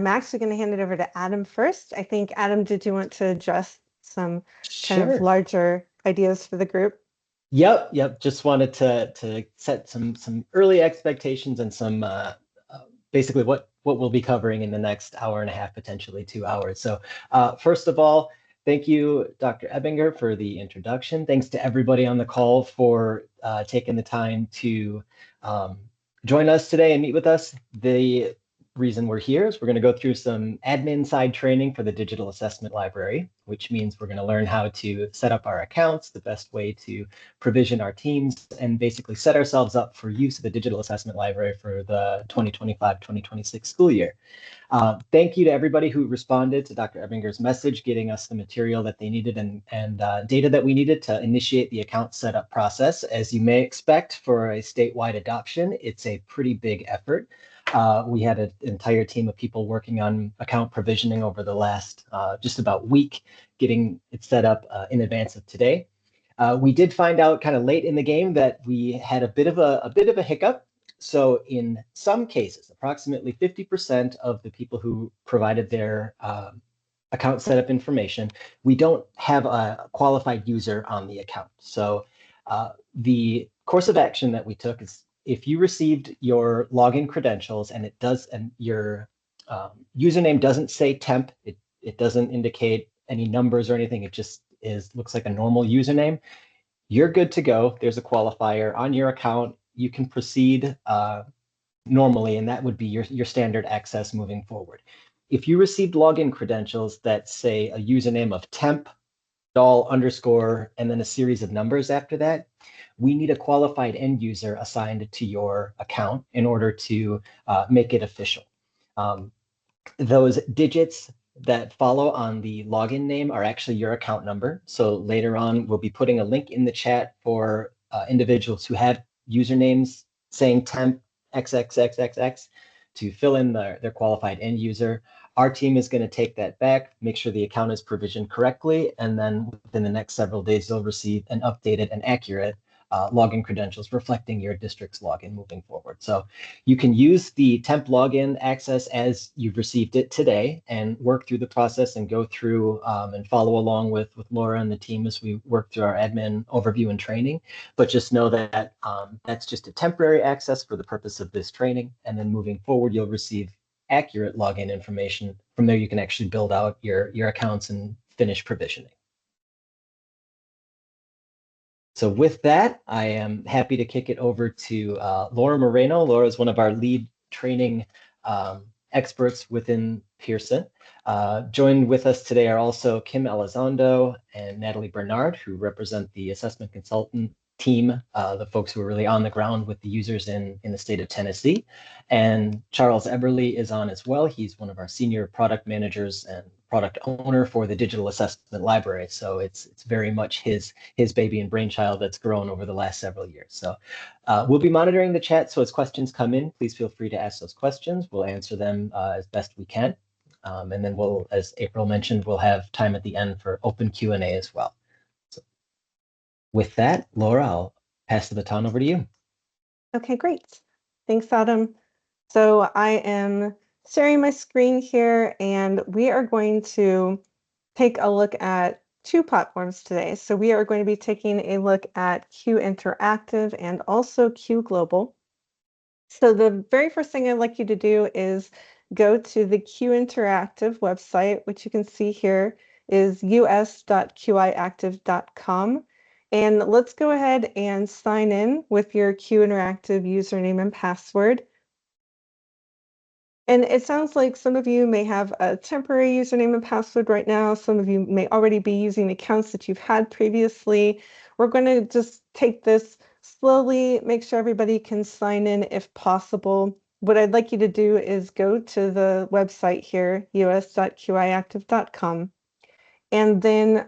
actually going to hand it over to Adam first. I think, Adam, did you want to address some kind of Sure. larger ideas for the group? Yep. Just wanted to set some early expectations and some basically what we'll be covering in the next hour and a half, potentially 2 hours. So first of all, thank you, Dr. Ebinger, for the introduction. Thanks to everybody on the call for taking the time to join us today and meet with us. The reason we're here is we're going to go through some admin side training for the Digital Assessment Library, which means we're going to learn how to set up our accounts, the best way to provision our teams, and basically set ourselves up for use of the Digital Assessment Library for the 2025-2026 school year. Thank you to everybody who responded to Dr. Ebinger's message, getting us the material that they needed and data that we needed to initiate the account setup process. As you may expect for a statewide adoption, it's a pretty big effort. We had an entire team of people working on account provisioning over the last just about week, getting it set up in advance of today. We did find out kind of late in the game that we had a bit of a hiccup. So in some cases, approximately 50% of the people who provided their account setup information, we don't have a qualified user on the account. So the course of action that we took is if you received your login credentials and your username doesn't say temp, it doesn't indicate any numbers or anything, it just looks like a normal username, you're good to go. There's a qualifier on your account. You can proceed normally, and that would be your standard access moving forward. If you received login credentials that say a username of temp, DAL _ and then a series of numbers after that, we need a qualified end user assigned to your account in order to make it official. Those digits that follow on the login name are actually your account number. So later on, we'll be putting a link in the chat for individuals who have usernames saying temp XXXXX to fill in their qualified end user. Our team is going to take that back, make sure the account is provisioned correctly, and then within the next several days, you'll receive an updated and accurate login credentials reflecting your district's login moving forward. So you can use the temp login access as you've received it today and work through the process and go through and follow along with Laura and the team as we work through our admin overview and training. But just know that that's just a temporary access for the purpose of this training. And then moving forward, you'll receive accurate login information. From there, you can actually build out your accounts and finish provisioning. So with that, I am happy to kick it over to Laura Moreno. Laura is one of our lead training experts within Pearson. Joined with us today are also Kim Elizondo and Natalie Bernard, who represent the assessment consultant team, the folks who are really on the ground with the users in the state of Tennessee. And Charles Eberly is on as well. He's one of our senior product managers and product owner for the Digital Assessment Library. So it's very much his baby and brainchild that's grown over the last several years. So we'll be monitoring the chat. So as questions come in, please feel free to ask those questions. We'll answer them as best we can. And then we'll, as April mentioned, we'll have time at the end for open Q&A as well. So with that, Laura, I'll pass the baton over to you. Okay, great. Thanks, Adam. So I am sharing my screen here, and we are going to take a look at two platforms today. So we are going to be taking a look at Q Interactive and also Q Global. So the very first thing I'd like you to do is go to the Q Interactive website, which you can see here is us.qiactive.com. And let's go ahead and sign in with your Q Interactive username and password. And it sounds like some of you may have a temporary username and password right now. Some of you may already be using accounts that you've had previously. We're going to just take this slowly, make sure everybody can sign in if possible. What I'd like you to do is go to the website here, us.qiactive.com. And then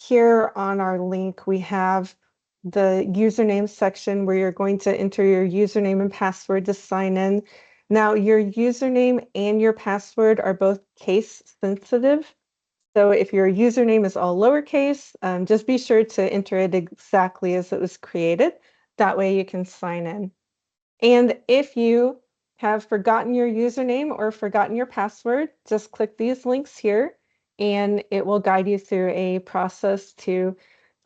here on our link, we have the username section where you're going to enter your username and password to sign in. Now, your username and your password are both case sensitive. So if your username is all lowercase, just be sure to enter it exactly as it was created. That way you can sign in. And if you have forgotten your username or forgotten your password, just click these links here and it will guide you through a process to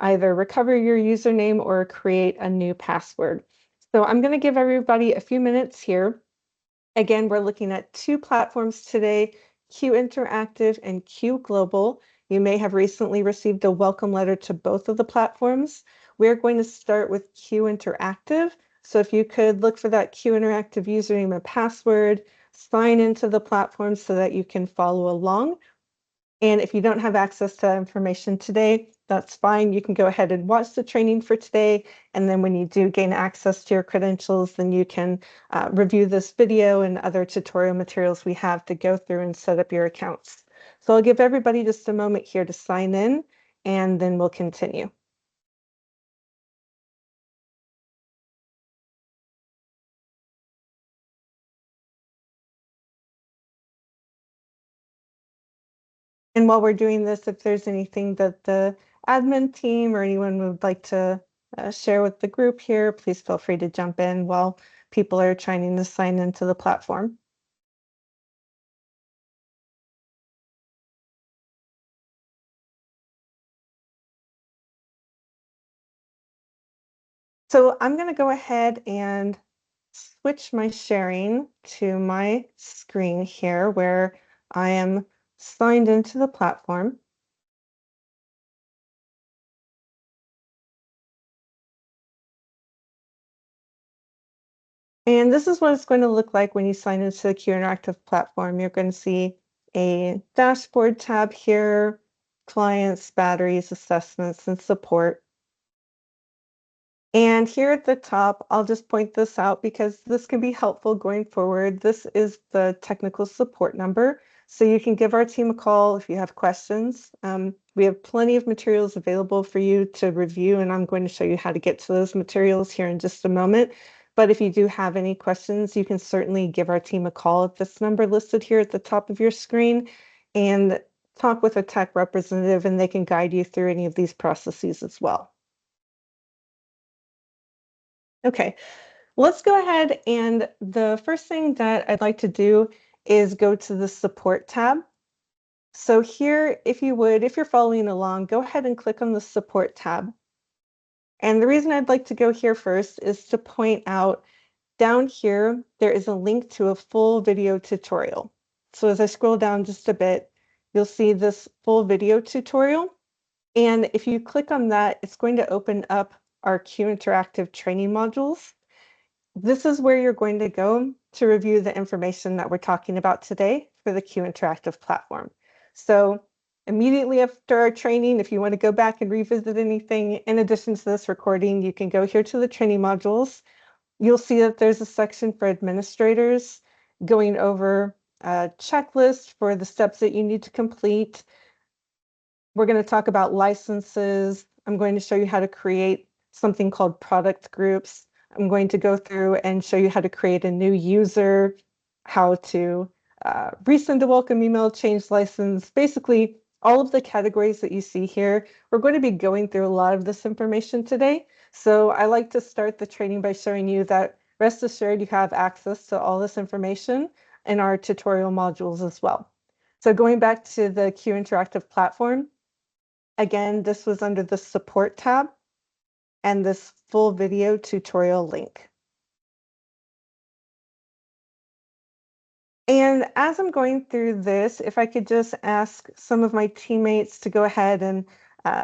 either recover your username or create a new password. So I'm going to give everybody a few minutes here. Again, we're looking at two platforms today, Q Interactive and Q Global. You may have recently received a welcome letter to both of the platforms. We're going to start with Q Interactive. So if you could look for that Q Interactive username and password, sign into the platform so that you can follow along. And if you don't have access to that information today, that's fine. You can go ahead and watch the training for today. And then when you do gain access to your credentials, then you can review this video and other tutorial materials we have to go through and set up your accounts. So I'll give everybody just a moment here to sign in, and then we'll continue. And while we're doing this, if there's anything that the admin team or anyone would like to share with the group here, please feel free to jump in while people are trying to sign into the platform. So I'm going to go ahead and switch my sharing to my screen here where I am signed into the platform. And this is what it's going to look like when you sign into the Q Interactive platform. You're going to see a dashboard tab here, clients, batteries, assessments, and support. And here at the top, I'll just point this out because this can be helpful going forward. This is the technical support number. So you can give our team a call if you have questions. We have plenty of materials available for you to review, and I'm going to show you how to get to those materials here in just a moment. But if you do have any questions, you can certainly give our team a call at this number listed here at the top of your screen and talk with a tech representative, and they can guide you through any of these processes as well. Okay, let's go ahead, and the first thing that I'd like to do is go to the support tab. So here, if you would, if you're following along, go ahead and click on the support tab. And the reason I'd like to go here first is to point out down here, there is a link to a full video tutorial. So as I scroll down just a bit, you'll see this full video tutorial. And if you click on that, it's going to open up our Q Interactive training modules. This is where you're going to go to review the information that we're talking about today for the Q Interactive platform. So immediately after our training, if you want to go back and revisit anything in addition to this recording, you can go here to the training modules. You'll see that there's a section for administrators going over a checklist for the steps that you need to complete. We're going to talk about licenses. I'm going to show you how to create something called product groups. I'm going to go through and show you how to create a new user, how to resend a welcome email, change license, basically all of the categories that you see here. We're going to be going through a lot of this information today. So I like to start the training by showing you that rest assured you have access to all this information in our tutorial modules as well. So going back to the Q Interactive platform, again, this was under the support tab and this full video tutorial link. And as I'm going through this, if I could just ask some of my teammates to go ahead and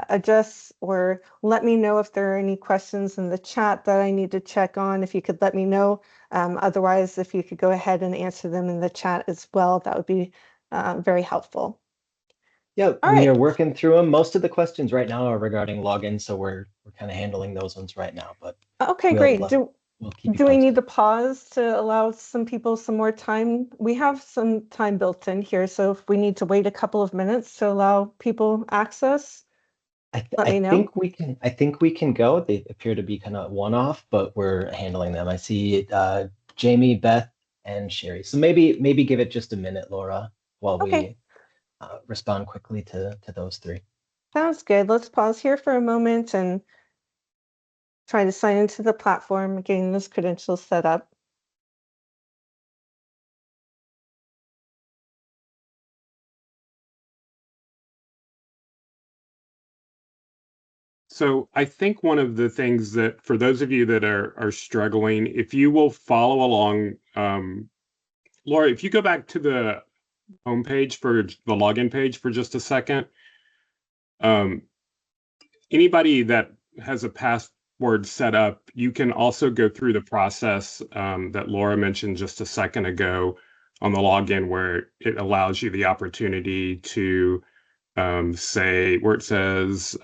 adjust or let me know if there are any questions in the chat that I need to check on, if you could let me know. Otherwise, if you could go ahead and answer them in the chat as well, that would be very helpful. Yeah, All we are right. working through them. Most of the questions right now are regarding login, so we're kind of handling those ones right now. But Okay, we'll great. uh, we'll keep you Do we need posted. to pause to allow some people some more time? We have some time built in here, so if we need to wait a couple of minutes to allow people access, let I me know. think we can. I think we can go. They appear to be kind of one-off, but we're handling them. I see Jamie, Beth, and Sherry. So maybe give it just a minute, Laura, while Okay, we respond quickly to those three. sounds good. Let's pause here for a moment and try to sign into the platform, getting those credentials set up. So I think one of the things that for those of you that are struggling, if you will follow along, Laura, if you go back to the homepage for the login page for just a second, um, anybody that has a password set up, you can also go through the process that Laura mentioned just a second ago on the login, where it allows you the opportunity to say where it says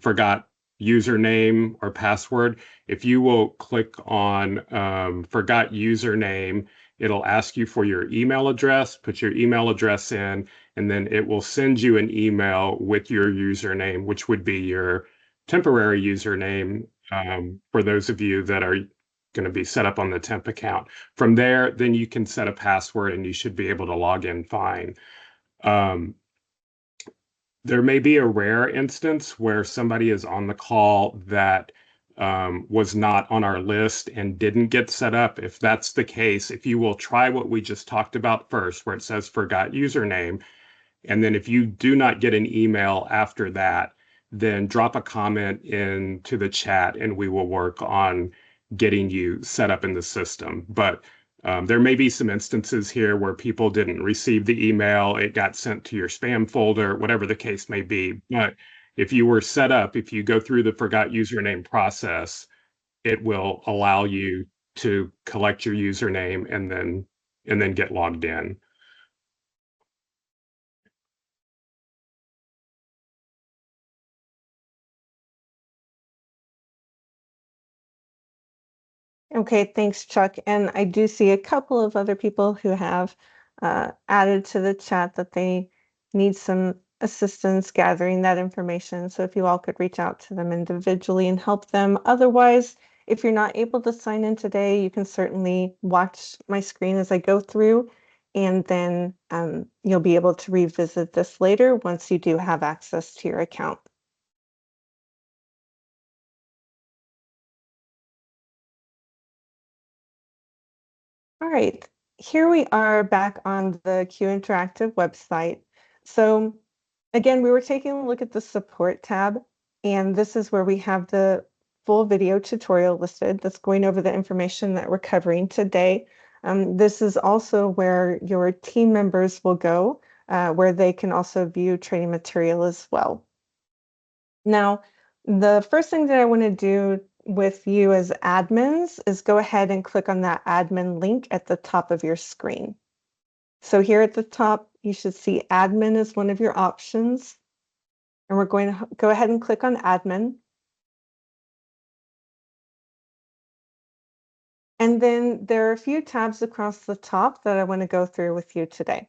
forgot username or password. If you will click on forgot username, it'll ask you for your email address, put your email address in, and then it will send you an email with your username, which would be your temporary username for those of you that are going to be set up on the temp account. From there, then you can set a password and you should be able to log in fine. There may be a rare instance where somebody is on the call that was not on our list and didn't get set up. If that's the case, if you will try what we just talked about first, where it says forgot username, and then if you do not get an email after that, then drop a comment into the chat and we will work on getting you set up in the system. But there may be some instances here where people didn't receive the email, it got sent to your spam folder, whatever the case may be. But if you were set up, if you go through the forgot username process, it will allow you to collect your username and then get logged in. Okay, thanks, Chuck. And I do see a couple of other people who have added to the chat that they need some assistance gathering that information. So if you all could reach out to them individually and help them. Otherwise, if you're not able to sign in today, you can certainly watch my screen as I go through, and then you'll be able to revisit this later once you do have access to your account. All right, here we are back on the Q Interactive website. So again, we were taking a look at the support tab, and this is where we have the full video tutorial listed that's going over the information that we're covering today. This is also where your team members will go, where they can also view training material as well. Now, the first thing that I want to do with you as admins is go ahead and click on that admin link at the top of your screen. So here at the top, you should see admin as one of your options. And we're going to go ahead and click on admin. And then there are a few tabs across the top that I want to go through with you today.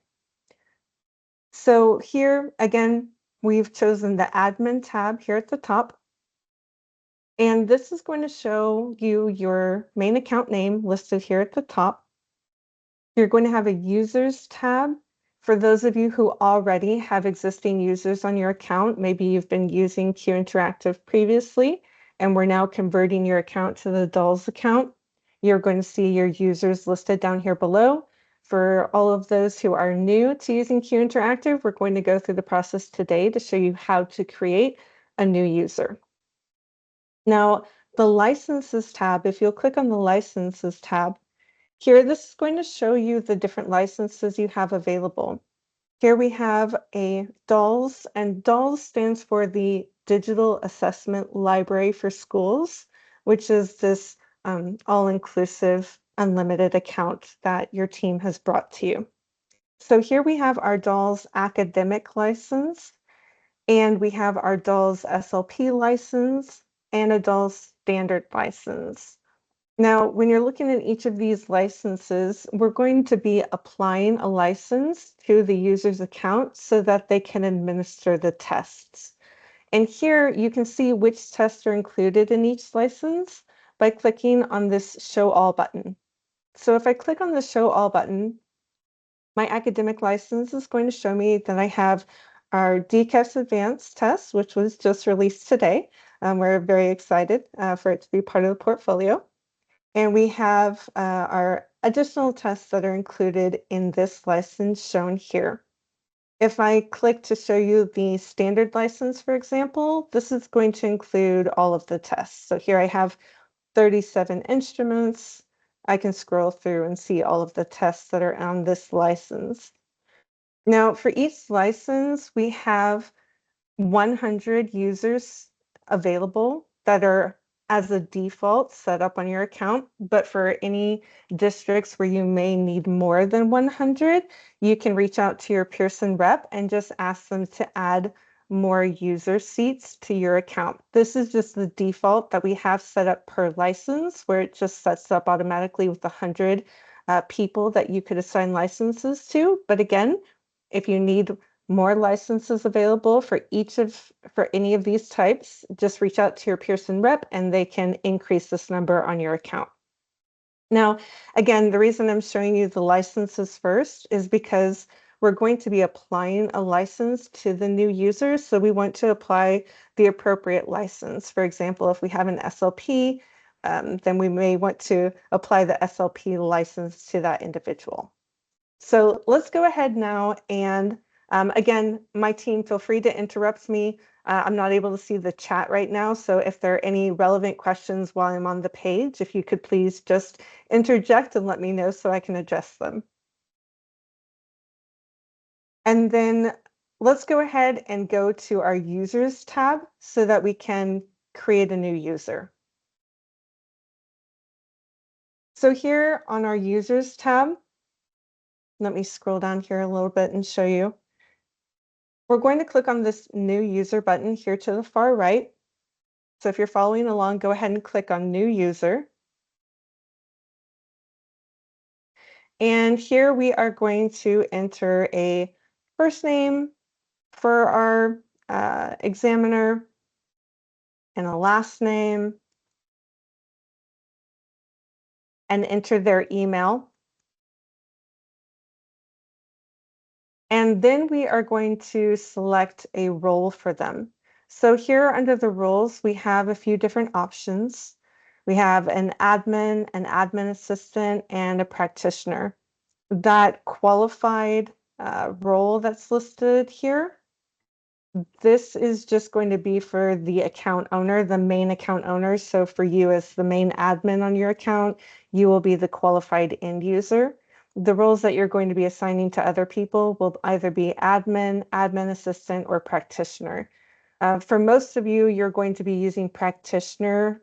So here, again, we've chosen the admin tab here at the top. And this is going to show you your main account name listed here at the top. You're going to have a users tab. For those of you who already have existing users on your account, maybe you've been using Q Interactive previously, and we're now converting your account to the DALS account. You're going to see your users listed down here below. For all of those who are new to using Q Interactive, we're going to go through the process today to show you how to create a new user. Now, the licenses tab, if you'll click on the licenses tab, here, this is going to show you the different licenses you have available. Here we have a DALS, and DALS stands for the Digital Assessment Library for Schools, which is this all-inclusive unlimited account that your team has brought to you. So here we have our DALS academic license, and we have our DALS SLP license and a DALS standard license. Now, when you're looking at each of these licenses, we're going to be applying a license to the user's account so that they can administer the tests. And here you can see which tests are included in each license by clicking on this Show All button. So if I click on the Show All button, my academic license is going to show me that I have our DCAS Advanced test, which was just released today. We're very excited for it to be part of the portfolio. And we have our additional tests that are included in this license shown here. If I click to show you the standard license, for example, this is going to include all of the tests. So here I have 37 instruments. I can scroll through and see all of the tests that are on this license. Now, for each license, we have 100 users available that are as a default set up on your account. But for any districts where you may need more than 100, you can reach out to your Pearson rep and just ask them to add more user seats to your account. This is just the default that we have set up per license, where it just sets up automatically with 100 people that you could assign licenses to. But again, if you need more licenses available for any of these types, just reach out to your Pearson rep and they can increase this number on your account. Now, again, the reason I'm showing you the licenses first is because we're going to be applying a license to the new users. So we want to apply the appropriate license. For example, if we have an SLP, then we may want to apply the SLP license to that individual. So let's go ahead now and again, my team, feel free to interrupt me. I'm not able to see the chat right now, so if there are any relevant questions while I'm on the page, if you could please just interject and let me know so I can address them. And then let's go ahead and go to our Users tab so that we can create a new user. So here on our Users tab, let me scroll down here a little bit and show you. We're going to click on this new user button here to the far right. So if you're following along, go ahead and click on new user. And here we are going to enter a first name for our examiner and a last name and enter their email. And then we are going to select a role for them. So here under the roles, we have a few different options. We have an admin assistant, and a practitioner. That qualified role that's listed here, this is just going to be for the account owner, the main account owner. So for you as the main admin on your account, you will be the qualified end user. The roles that you're going to be assigning to other people will either be admin assistant, or practitioner. For most of you, you're going to be using practitioner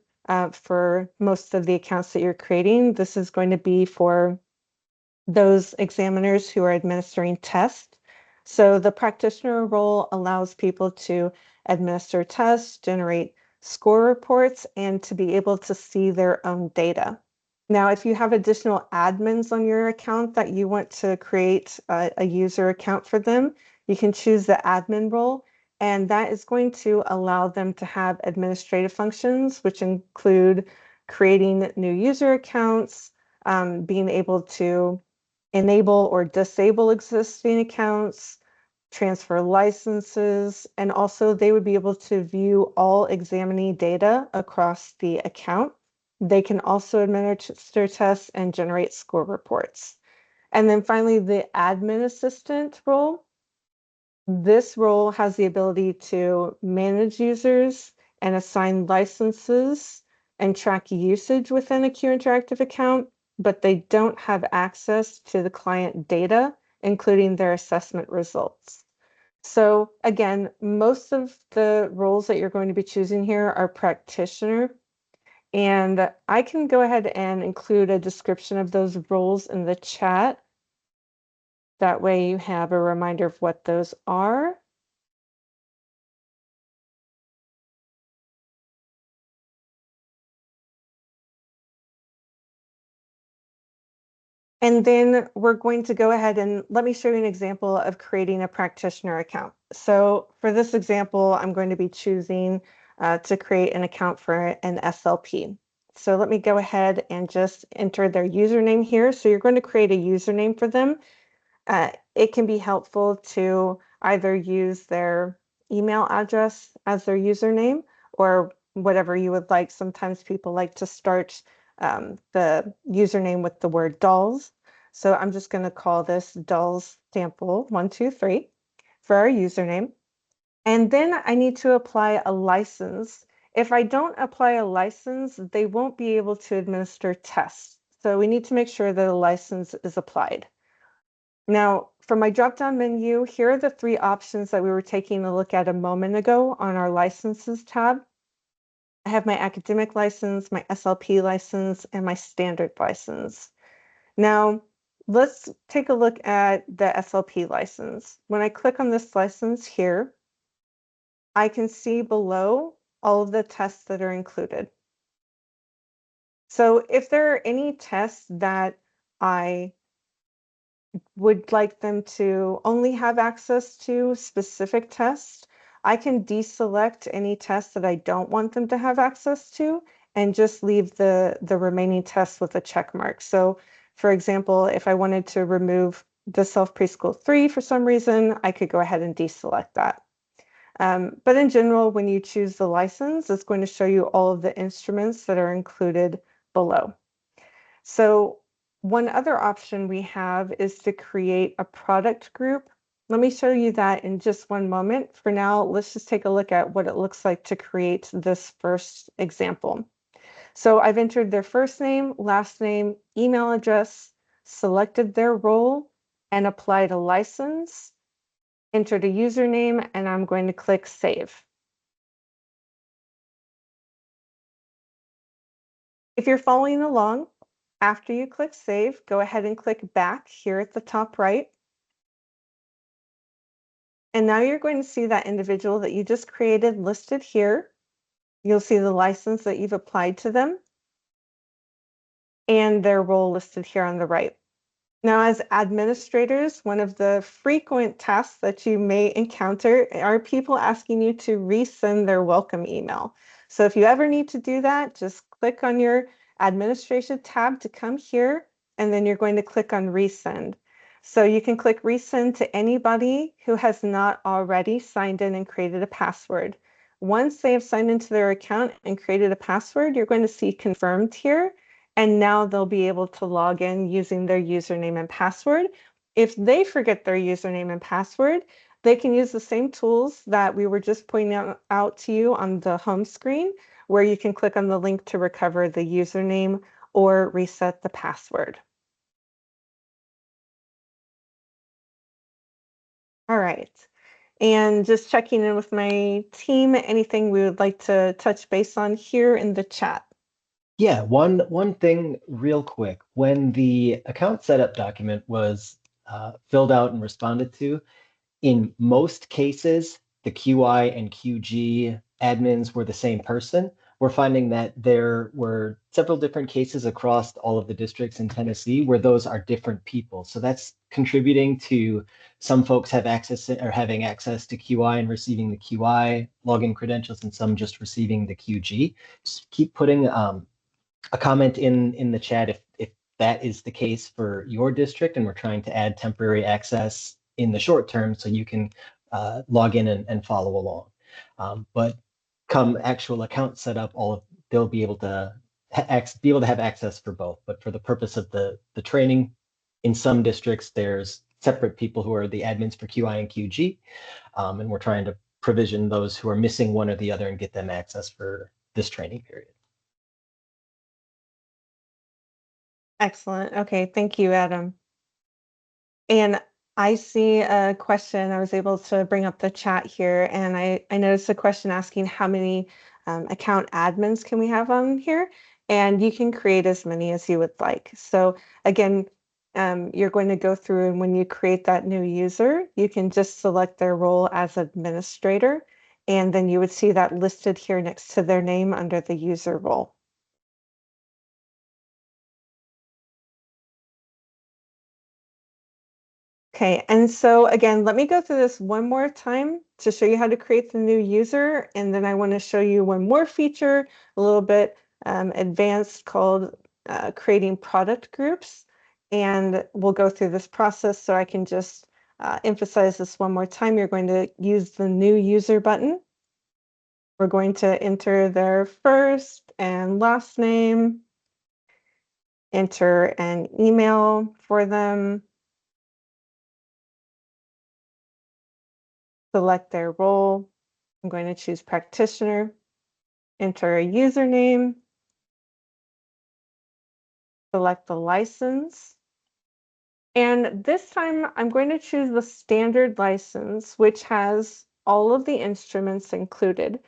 for most of the accounts that you're creating. This is going to be for those examiners who are administering tests. So the practitioner role allows people to administer tests, generate score reports, and to be able to see their own data. Now, if you have additional admins on your account that you want to create a user account for them, you can choose the admin role, and that is going to allow them to have administrative functions, which include creating new user accounts, being able to enable or disable existing accounts, transfer licenses, and also they would be able to view all examinee data across the account. They can also administer tests and generate score reports. And then finally, the admin assistant role. This role has the ability to manage users and assign licenses and track usage within a Q Interactive account, but they don't have access to the client data, including their assessment results. So again, most of the roles that you're going to be choosing here are practitioner. And I can go ahead and include a description of those roles in the chat. That way you have a reminder of what those are. And then we're going to go ahead and let me show you an example of creating a practitioner account. So for this example, I'm going to be choosing to create an account for an SLP. So let me go ahead and just enter their username here. So you're going to create a username for them. It can be helpful to either use their email address as their username or whatever you would like. Sometimes people like to start the username with the word DALS. So I'm just going to call this DALS sample 123. for our username. And then I need to apply a license. If I don't apply a license, they won't be able to administer tests. So we need to make sure that a license is applied. Now, for my drop-down menu, here are the three options that we were taking a look at a moment ago on our licenses tab. I have my academic license, my SLP license, and my standard license. Now, let's take a look at the SLP license. When I click on this license here, I can see below all of the tests that are included. So if there are any tests that I would like them to only have access to specific tests, I can deselect any tests that I don't want them to have access to and just leave the remaining tests with a check mark. So for example, if I wanted to remove the Self Preschool 3 for some reason, I could go ahead and deselect that. But in general, when you choose the license, it's going to show you all of the instruments that are included below. So one other option we have is to create a product group. Let me show you that in just one moment. For now, let's just take a look at what it looks like to create this first example. So I've entered their first name, last name, email address, selected their role, and applied a license, entered a username, and I'm going to click Save. If you're following along, after you click Save, go ahead and click Back here at the top right. And now you're going to see that individual that you just created listed here. You'll see the license that you've applied to them and their role listed here on the right. Now, as administrators, one of the frequent tasks that you may encounter are people asking you to resend their welcome email. So if you ever need to do that, just click on your administration tab to come here, and then you're going to click on resend. So you can click resend to anybody who has not already signed in and created a password. Once they have signed into their account and created a password, you're going to see confirmed here. And now they'll be able to log in using their username and password. If they forget their username and password, they can use the same tools that we were just pointing out to you on the home screen, where you can click on the link to recover the username or reset the password. All right. And just checking in with my team, anything we would like to touch base on here in the chat? Yeah, one thing real quick. When the account setup document was filled out and responded to, in most cases, the QI and QG admins were the same person. We're finding that there were several different cases across all of the districts in Tennessee where those are different people. So that's contributing to some folks have access or having access to QI and receiving the QI login credentials, and some just receiving the QG. Just keep putting a comment in the chat if that is the case for your district, and we're trying to add temporary access in the short term so you can log in and follow along. But come actual account setup, they'll be able to have access for both. But for the purpose of the training, in some districts there's separate people who are the admins for QI and QG, and we're trying to provision those who are missing one or the other and get them access for this training period. Excellent. Okay, thank you, Adam. And I see a question. I was able to bring up the chat here, and I noticed a question asking how many account admins can we have on here? And you can create as many as you would like. So again, you're going to go through, and when you create that new user, you can just select their role as administrator, and then you would see that listed here next to their name under the user role. Okay, and so again, let me go through this one more time to show you how to create the new user, and then I want to show you one more feature, a little bit advanced, called creating product groups. And we'll go through this process, so I can just emphasize this one more time. You're going to use the new user button. We're going to enter their first and last name, enter an email for them, select their role. I'm going to choose practitioner, enter a username, select the license. And this time I'm going to choose the standard license, which has all of the instruments included.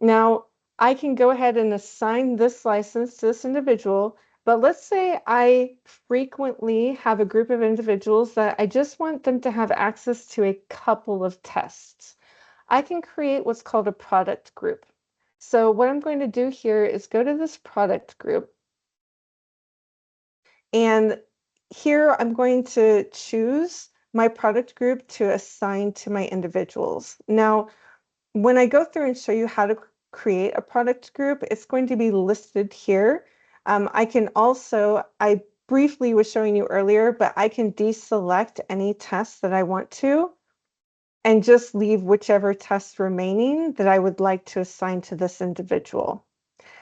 Now, I can go ahead and assign this license to this individual, but let's say I frequently have a group of individuals that I just want them to have access to a couple of tests. I can create what's called a product group. So what I'm going to do here is go to this product group, and here I'm going to choose my product group to assign to my individuals. Now, when I go through and show you how to create a product group, it's going to be listed here. I briefly was showing you earlier, but I can deselect any tests that I want to and just leave whichever tests remaining that I would like to assign to this individual.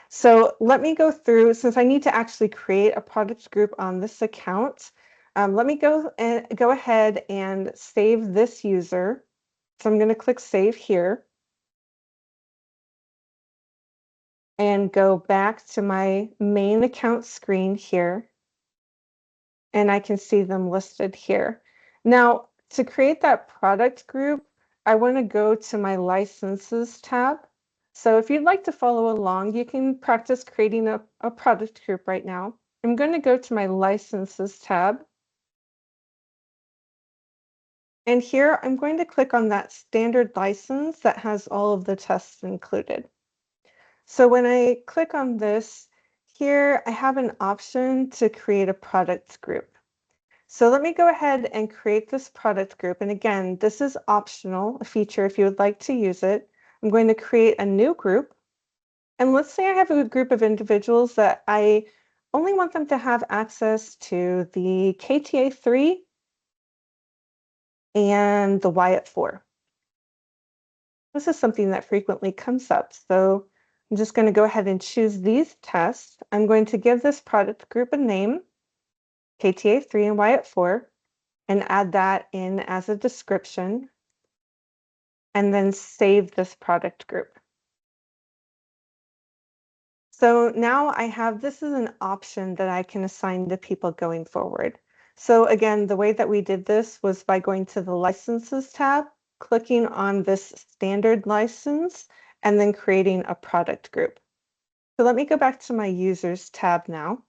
So let me go through, since I need to actually create a product group on this account, let me go ahead and save this user. So I'm going to click Save here and go back to my main account screen here, and I can see them listed here. Now, to create that product group, I want to go to my Licenses tab. So if you'd like to follow along, you can practice creating a product group right now. I'm going to go to my Licenses tab. And here I'm going to click on that standard license that has all of the tests included. So when I click on this, here I have an option to create a product group. So let me go ahead and create this product group. And again, this is optional, a feature if you would like to use it. I'm going to create a new group. And let's say I have a group of individuals that I only want them to have access to the KTA3 and the Wyatt4. This is something that frequently comes up. So I'm just going to go ahead and choose these tests. I'm going to give this product group a name, KTA3 and Wyatt4, and add that in as a description, and then save this product group. So now I have, this is an option that I can assign to people going forward. So again, the way that we did this was by going to the Licenses tab, clicking on this standard license, and then creating a product group. So let me go back to my Users tab now.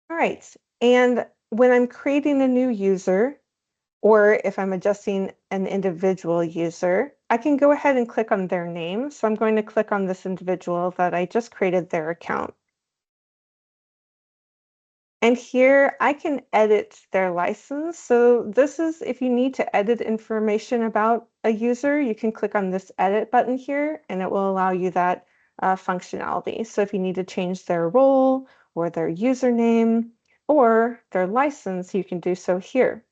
All right, and when I'm creating a new user, or if I'm adjusting an individual user, I can go ahead and click on their name. So I'm going to click on this individual that I just created their account. And here I can edit their license. So this is, if you need to edit information about a user, you can click on this edit button here, and it will allow you that functionality. So if you need to change their role or their username or their license, you can do so here.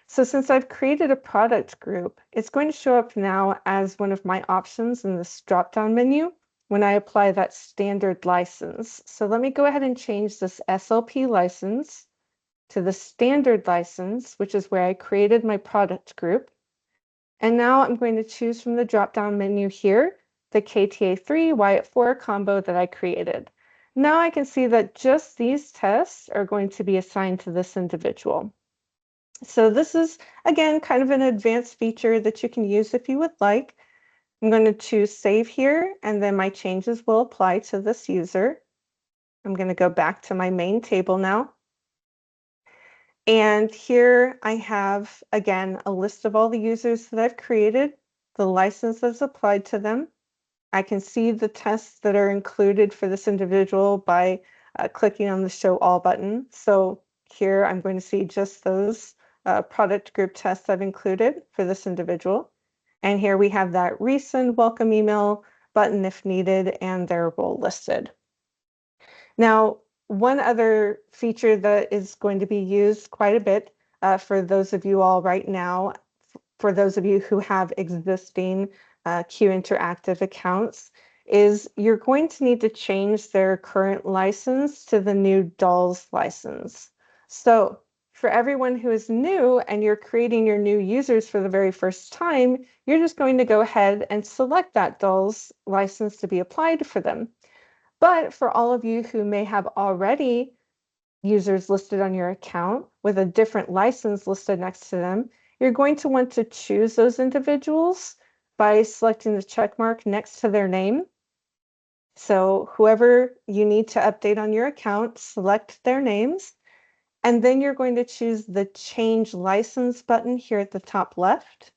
So since I've created a product group, it's going to show up now as one of my options in this drop-down menu when I apply that standard license. So let me go ahead and change this SLP license to the standard license, which is where I created my product group. And now I'm going to choose from the drop-down menu here, the KTA3 Wyatt4 combo that I created. Now I can see that just these tests are going to be assigned to this individual. So this is, again, kind of an advanced feature that you can use if you would like. I'm going to choose Save here, and then my changes will apply to this user. I'm going to go back to my main table now. And here I have, again, a list of all the users that I've created, the license that's applied to them. I can see the tests that are included for this individual by clicking on the Show All button. So here I'm going to see just those product group tests I've included for this individual. And here we have that resend welcome email button if needed, and their role listed. Now, one other feature that is going to be used quite a bit for those of you all right now, for those of you who have existing Q Interactive accounts, is you're going to need to change their current license to the new DALS license. So For everyone who is new and you're creating your new users for the very first time, you're just going to go ahead and select that DALS license to be applied for them. But for all of you who may have already users listed on your account with a different license listed next to them, you're going to want to choose those individuals by selecting the check mark next to their name. So whoever you need to update on your account, select their names, and then you're going to choose the Change License button here at the top left,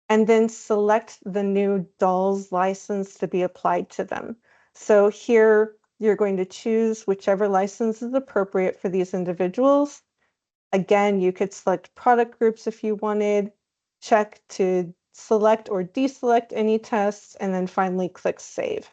and then select the new DALS license to be applied to them. So here you're going to choose whichever license is appropriate for these individuals. Again, you could select product groups if you wanted, check to select or deselect any tests, and then finally click Save.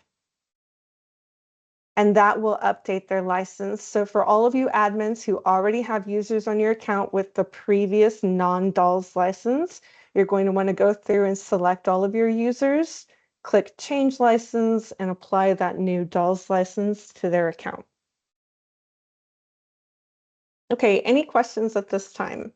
And that will update their license. So for all of you admins who already have users on your account with the previous non-DALS license, you're going to want to go through and select all of your users, click Change License, and apply that new DALS license to their account. Okay, any questions at this time?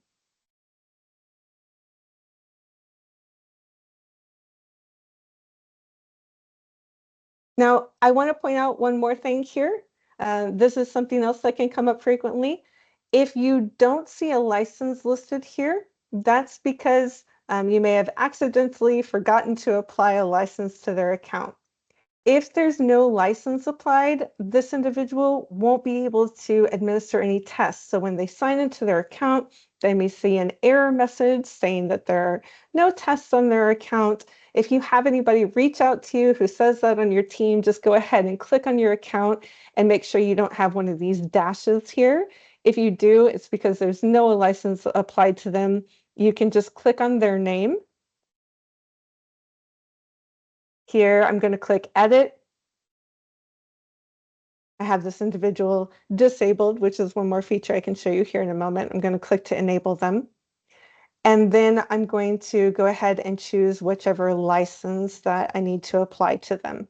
Now, I want to point out one more thing here. This is something else that can come up frequently. If you don't see a license listed here, that's because you may have accidentally forgotten to apply a license to their account. If there's no license applied, this individual won't be able to administer any tests. So when they sign into their account, they may see an error message saying that there are no tests on their account. If you have anybody reach out to you who says that on your team, just go ahead and click on your account and make sure you don't have one of these dashes here. If you do, it's because there's no license applied to them. You can just click on their name. Here, I'm going to click Edit. I have this individual disabled, which is one more feature I can show you here in a moment. I'm going to click to enable them. And then I'm going to go ahead and choose whichever license that I need to apply to them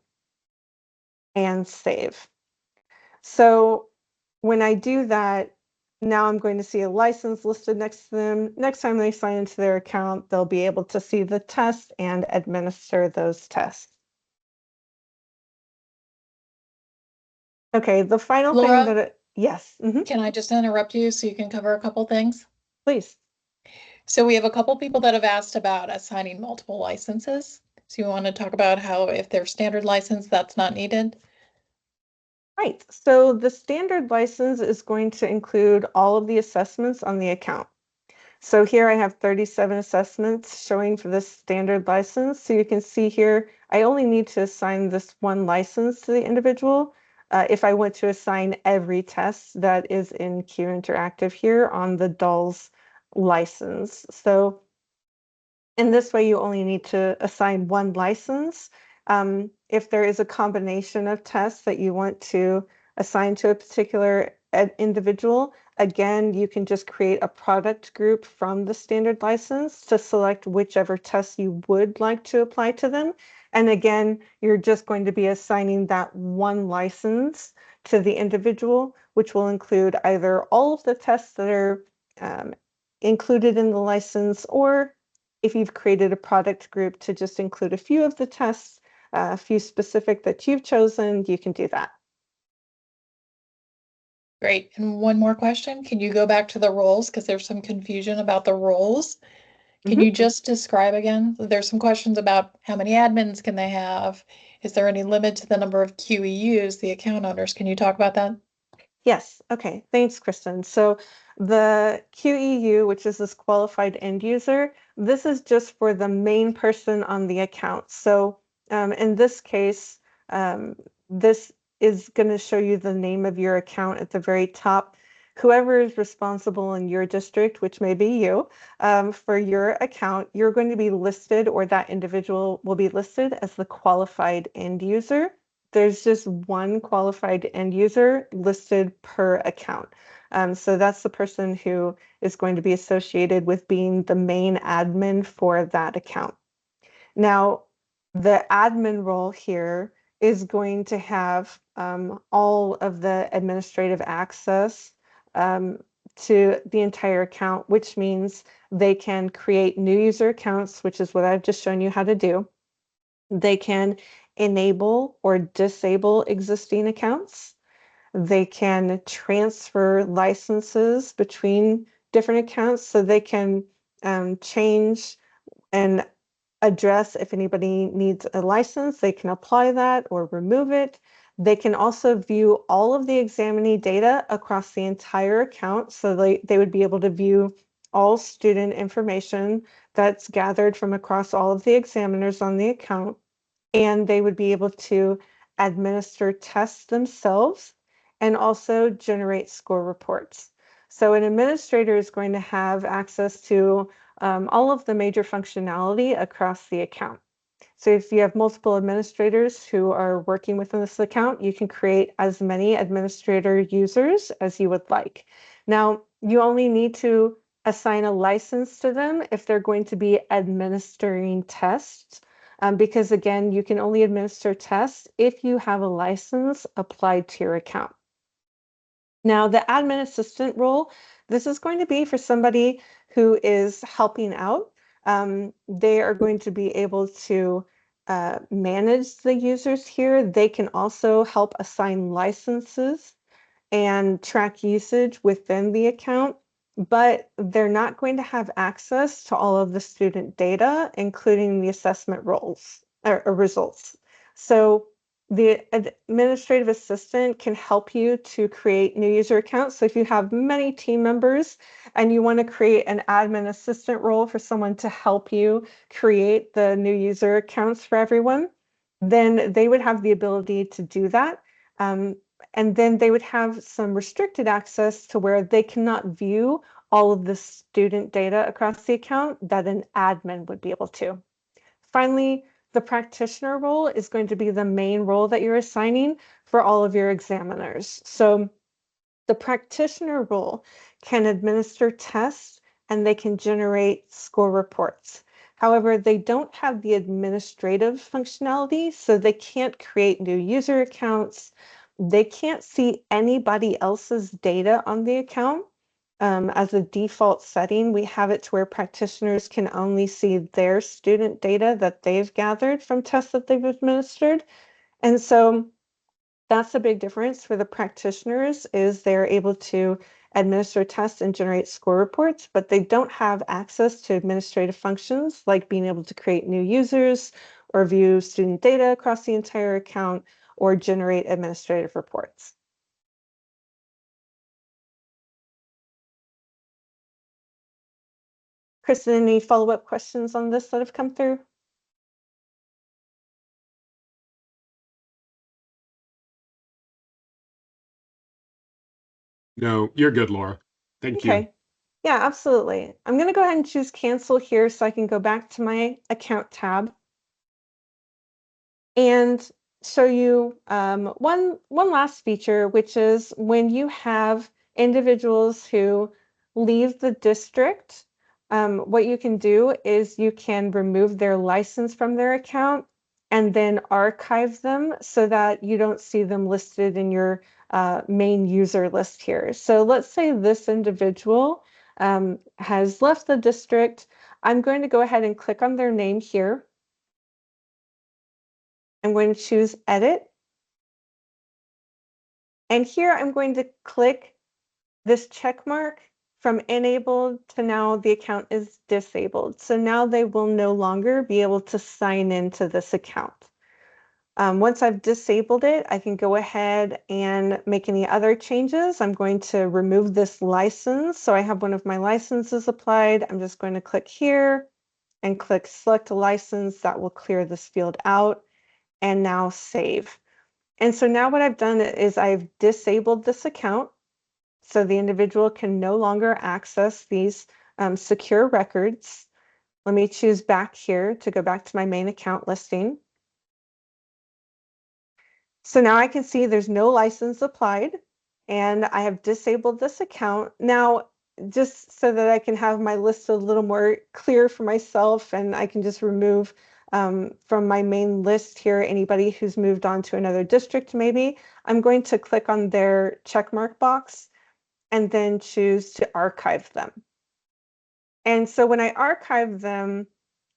and save. So when I do that, now I'm going to see a license listed next to them. Next time they sign into their account, they'll be able to see the test and administer those tests. Okay, the final Laura? thing that, yes, Can I just interrupt you so you can cover a couple things? please. So we have a couple people that have asked about assigning multiple licenses. So you want to talk about how if they're standard license, that's not needed? Right, so the standard license is going to include all of the assessments on the account. So here I have 37 assessments showing for this standard license. So you can see here, I only need to assign this one license to the individual. If I want to assign every test that is in Q Interactive here on the DALS license. So in this way, you only need to assign one license. If there is a combination of tests that you want to assign to a particular individual, again, you can just create a product group from the standard license to select whichever tests you would like to apply to them. And again, you're just going to be assigning that one license to the individual, which will include either all of the tests that are included in the license, or if you've created a product group to just include a few of the tests, a few specific that you've chosen, you can do that. Great. And one more question. Can you go back to the roles? Because there's some confusion about the roles. Can you just describe again? There's some questions about how many admins can they have? Is there any limit to the number of QEUs, the account owners? Can you talk about that? Yes. Okay. Thanks, Kristen. So the QEU, which is this qualified end user, this is just for the main person on the account. So in this case, this is going to show you the name of your account at the very top. Whoever is responsible in your district, which may be you, for your account, you're going to be listed, or that individual will be listed as the qualified end user. There's just one qualified end user listed per account. So that's the person who is going to be associated with being the main admin for that account. Now, the admin role here is going to have all of the administrative access to the entire account, which means they can create new user accounts, which is what I've just shown you how to do. They can enable or disable existing accounts. They can transfer licenses between different accounts, so they can change and address if anybody needs a license, they can apply that or remove it. They can also view all of the examinee data across the entire account. So they would be able to view all student information that's gathered from across all of the examiners on the account. And they would be able to administer tests themselves and also generate score reports. So an administrator is going to have access to all of the major functionality across the account. So if you have multiple administrators who are working within this account, you can create as many administrator users as you would like. Now, you only need to assign a license to them if they're going to be administering tests, because again, you can only administer tests if you have a license applied to your account. Now, the admin assistant role, this is going to be for somebody who is helping out. They are going to be able to manage the users here. They can also help assign licenses and track usage within the account, but they're not going to have access to all of the student data, including the assessment roles or results. So the administrative assistant can help you to create new user accounts. So if you have many team members and you want to create an admin assistant role for someone to help you create the new user accounts for everyone, then they would have the ability to do that. And then they would have some restricted access to where they cannot view all of the student data across the account that an admin would be able to. Finally, the practitioner role is going to be the main role that you're assigning for all of your examiners. So the practitioner role can administer tests and they can generate score reports. However, they don't have the administrative functionality, so they can't create new user accounts. They can't see anybody else's data on the account. As a default setting, we have it to where practitioners can only see their student data that they've gathered from tests that they've administered. And so that's a big difference for the practitioners, is they're able to administer tests and generate score reports, but they don't have access to administrative functions like being able to create new users or view student data across the entire account or generate administrative reports. Kristen, any follow-up questions on this that have come through? No, you're good, Laura. Thank you. Okay. Yeah, absolutely. I'm going to go ahead and choose cancel here so I can go back to my account tab and show you one last feature, which is when you have individuals who leave the district, what you can do is you can remove their license from their account and then archive them so that you don't see them listed in your main user list here. So let's say this individual has left the district. I'm going to go ahead and click on their name here. I'm going to choose edit. And here I'm going to click this check mark from enabled to now the account is disabled. So now they will no longer be able to sign into this account. Once I've disabled it, I can go ahead and make any other changes. I'm going to remove this license. So I have one of my licenses applied. I'm just going to click here and click select a license. That will clear this field out and now save. And so now what I've done is I've disabled this account so the individual can no longer access these secure records. Let me choose back here to go back to my main account listing. So now I can see there's no license applied and I have disabled this account. Now, just so that I can have my list a little more clear for myself and I can just remove from my main list here anybody who's moved on to another district maybe, I'm going to click on their checkmark box and then choose to archive them. And so when I archive them,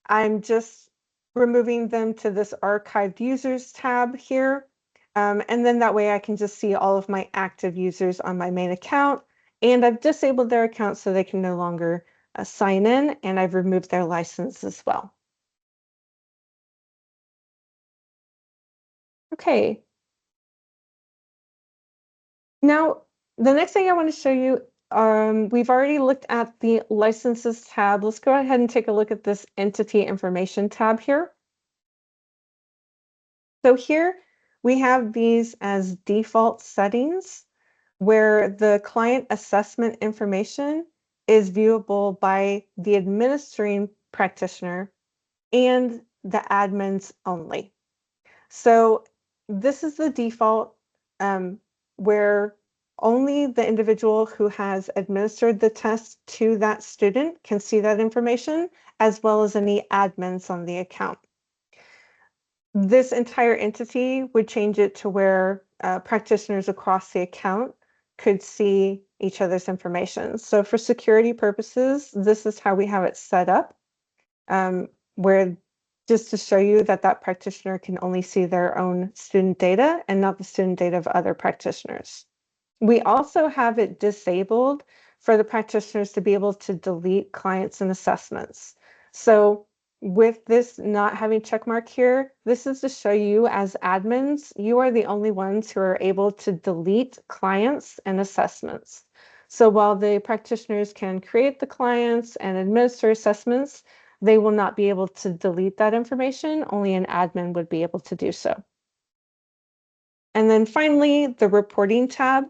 I'm just removing them to this archived users tab here. And then that way I can just see all of my active users on my main account. And I've disabled their account so they can no longer sign in, and I've removed their license as well. Okay. Now, the next thing I want to show you, we've already looked at the licenses tab. Let's go ahead and take a look at this entity information tab here. So here we have these as default settings where the client assessment information is viewable by the administering practitioner and the admins only. So this is the default where only the individual who has administered the test to that student can see that information, as well as any admins on the account. This entire entity would change it to where practitioners across the account could see each other's information. So for security purposes, this is how we have it set up, where just to show you that that practitioner can only see their own student data and not the student data of other practitioners. We also have it disabled for the practitioners to be able to delete clients and assessments. So with this not having check mark here, this is to show you as admins, you are the only ones who are able to delete clients and assessments. So while the practitioners can create the clients and administer assessments, they will not be able to delete that information. Only an admin would be able to do so. And then finally, the reporting tab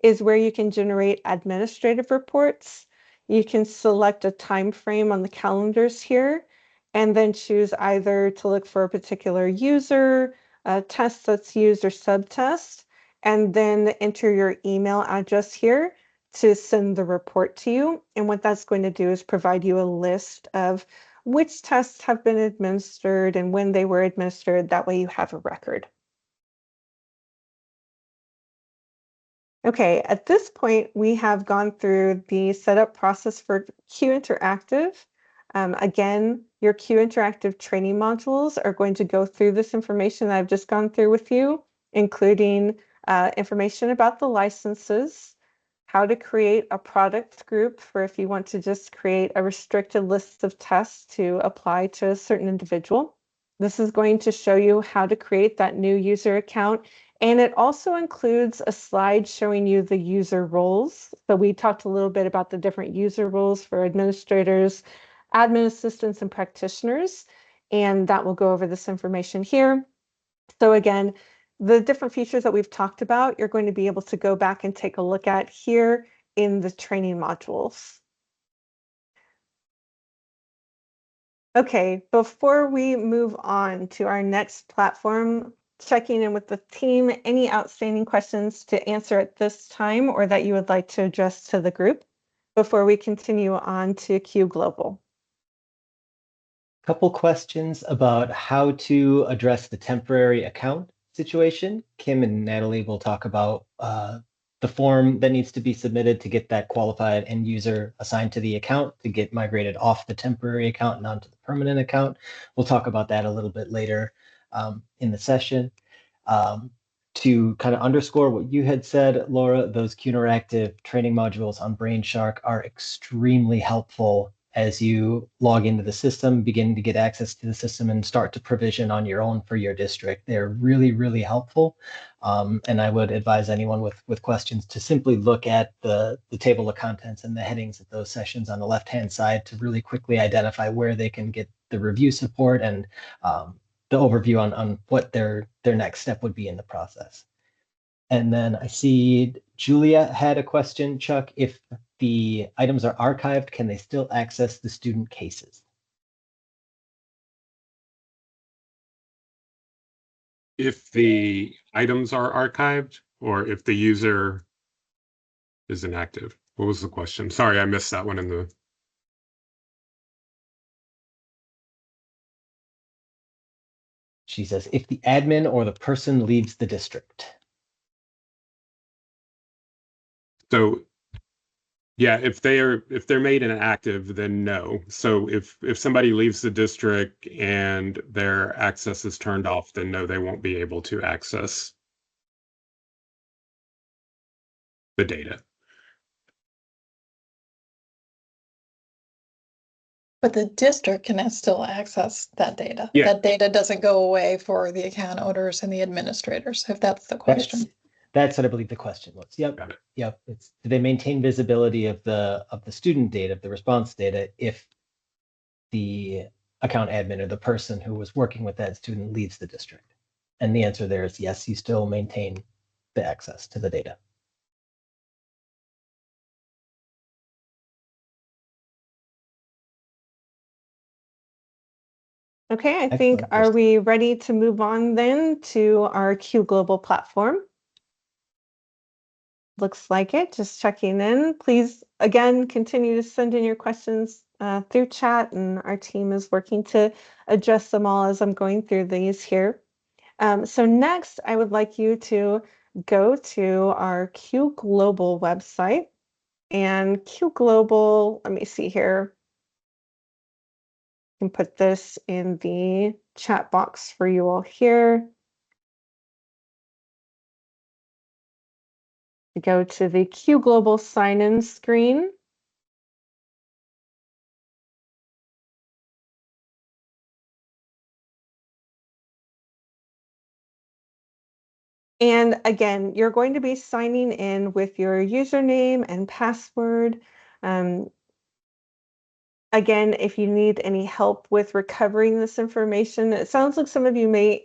is where you can generate administrative reports. You can select a time frame on the calendars here, and then choose either to look for a particular user, a test that's used, or subtest, and then enter your email address here to send the report to you. And what that's going to do is provide you a list of which tests have been administered and when they were administered. That way you have a record. Okay, at this point, we have gone through the setup process for Q Interactive. Again, your Q Interactive training modules are going to go through this information that I've just gone through with you, including information about the licenses, how to create a product group for if you want to just create a restricted list of tests to apply to a certain individual. This is going to show you how to create that new user account, and it also includes a slide showing you the user roles. So we talked a little bit about the different user roles for administrators, admin assistants, and practitioners, and that will go over this information here. So again, the different features that we've talked about, you're going to be able to go back and take a look at here in the training modules. Okay, before we move on to our next platform, checking in with the team, any outstanding questions to answer at this time or that you would like to address to the group before we continue on to Q Global? Couple questions about how to address the temporary account situation. Kim and Natalie will talk about the form that needs to be submitted to get that qualified end user assigned to the account to get migrated off the temporary account and onto the permanent account. We'll talk about that a little bit later in the session. To kind of underscore what you had said, Laura, those Q Interactive training modules on Brainshark are extremely helpful as you log into the system, begin to get access to the system, and start to provision on your own for your district. They're really, really helpful. And I would advise anyone with questions to simply look at the table of contents and the headings of those sessions on the left-hand side to really quickly identify where they can get the review support and the overview on what their next step would be in the process. And then I see Julia had a question, Chuck. If the items are archived, can they still access the student cases? If the items are archived or if the user is inactive. What was the question? Sorry, I missed that one in the. She says, if the admin or the person leaves the district. So Yeah, if they're made inactive, then no. So if somebody leaves the district and their access is turned off, then no, they won't be able to access the data. But the district can still access that data. Yeah. That data doesn't go away for the account owners and the administrators, if that's the question. That's what I believe the question was. Yep. Got it. Yep. It's, do they maintain visibility of the student data, of the response data, if the account admin or the person who was working with that student leaves the district? And the answer there is yes, you still maintain the access to the data. Okay, I think, Excellent. are we ready to move on then to our Q Global platform? Looks like it, just checking in. Please, again, continue to send in your questions through chat, and our team is working to address them all as I'm going through these here. So next, I would like you to go to our Q Global website. And Q Global, let me see here. I can put this in the chat box for you all here. Go to the Q Global sign-in screen. And again, you're going to be signing in with your username and password. Again, if you need any help with recovering this information, it sounds like some of you may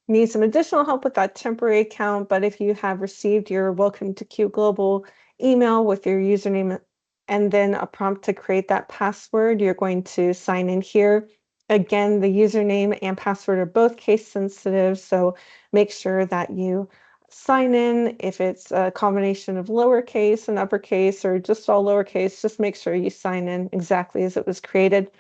need some additional help with that temporary account, but if you have received your Welcome to Q Global email with your username and then a prompt to create that password, you're going to sign in here. Again, the username and password are both case sensitive, so make sure that you sign in. If it's a combination of lowercase and uppercase or just all lowercase, just make sure you sign in exactly as it was created.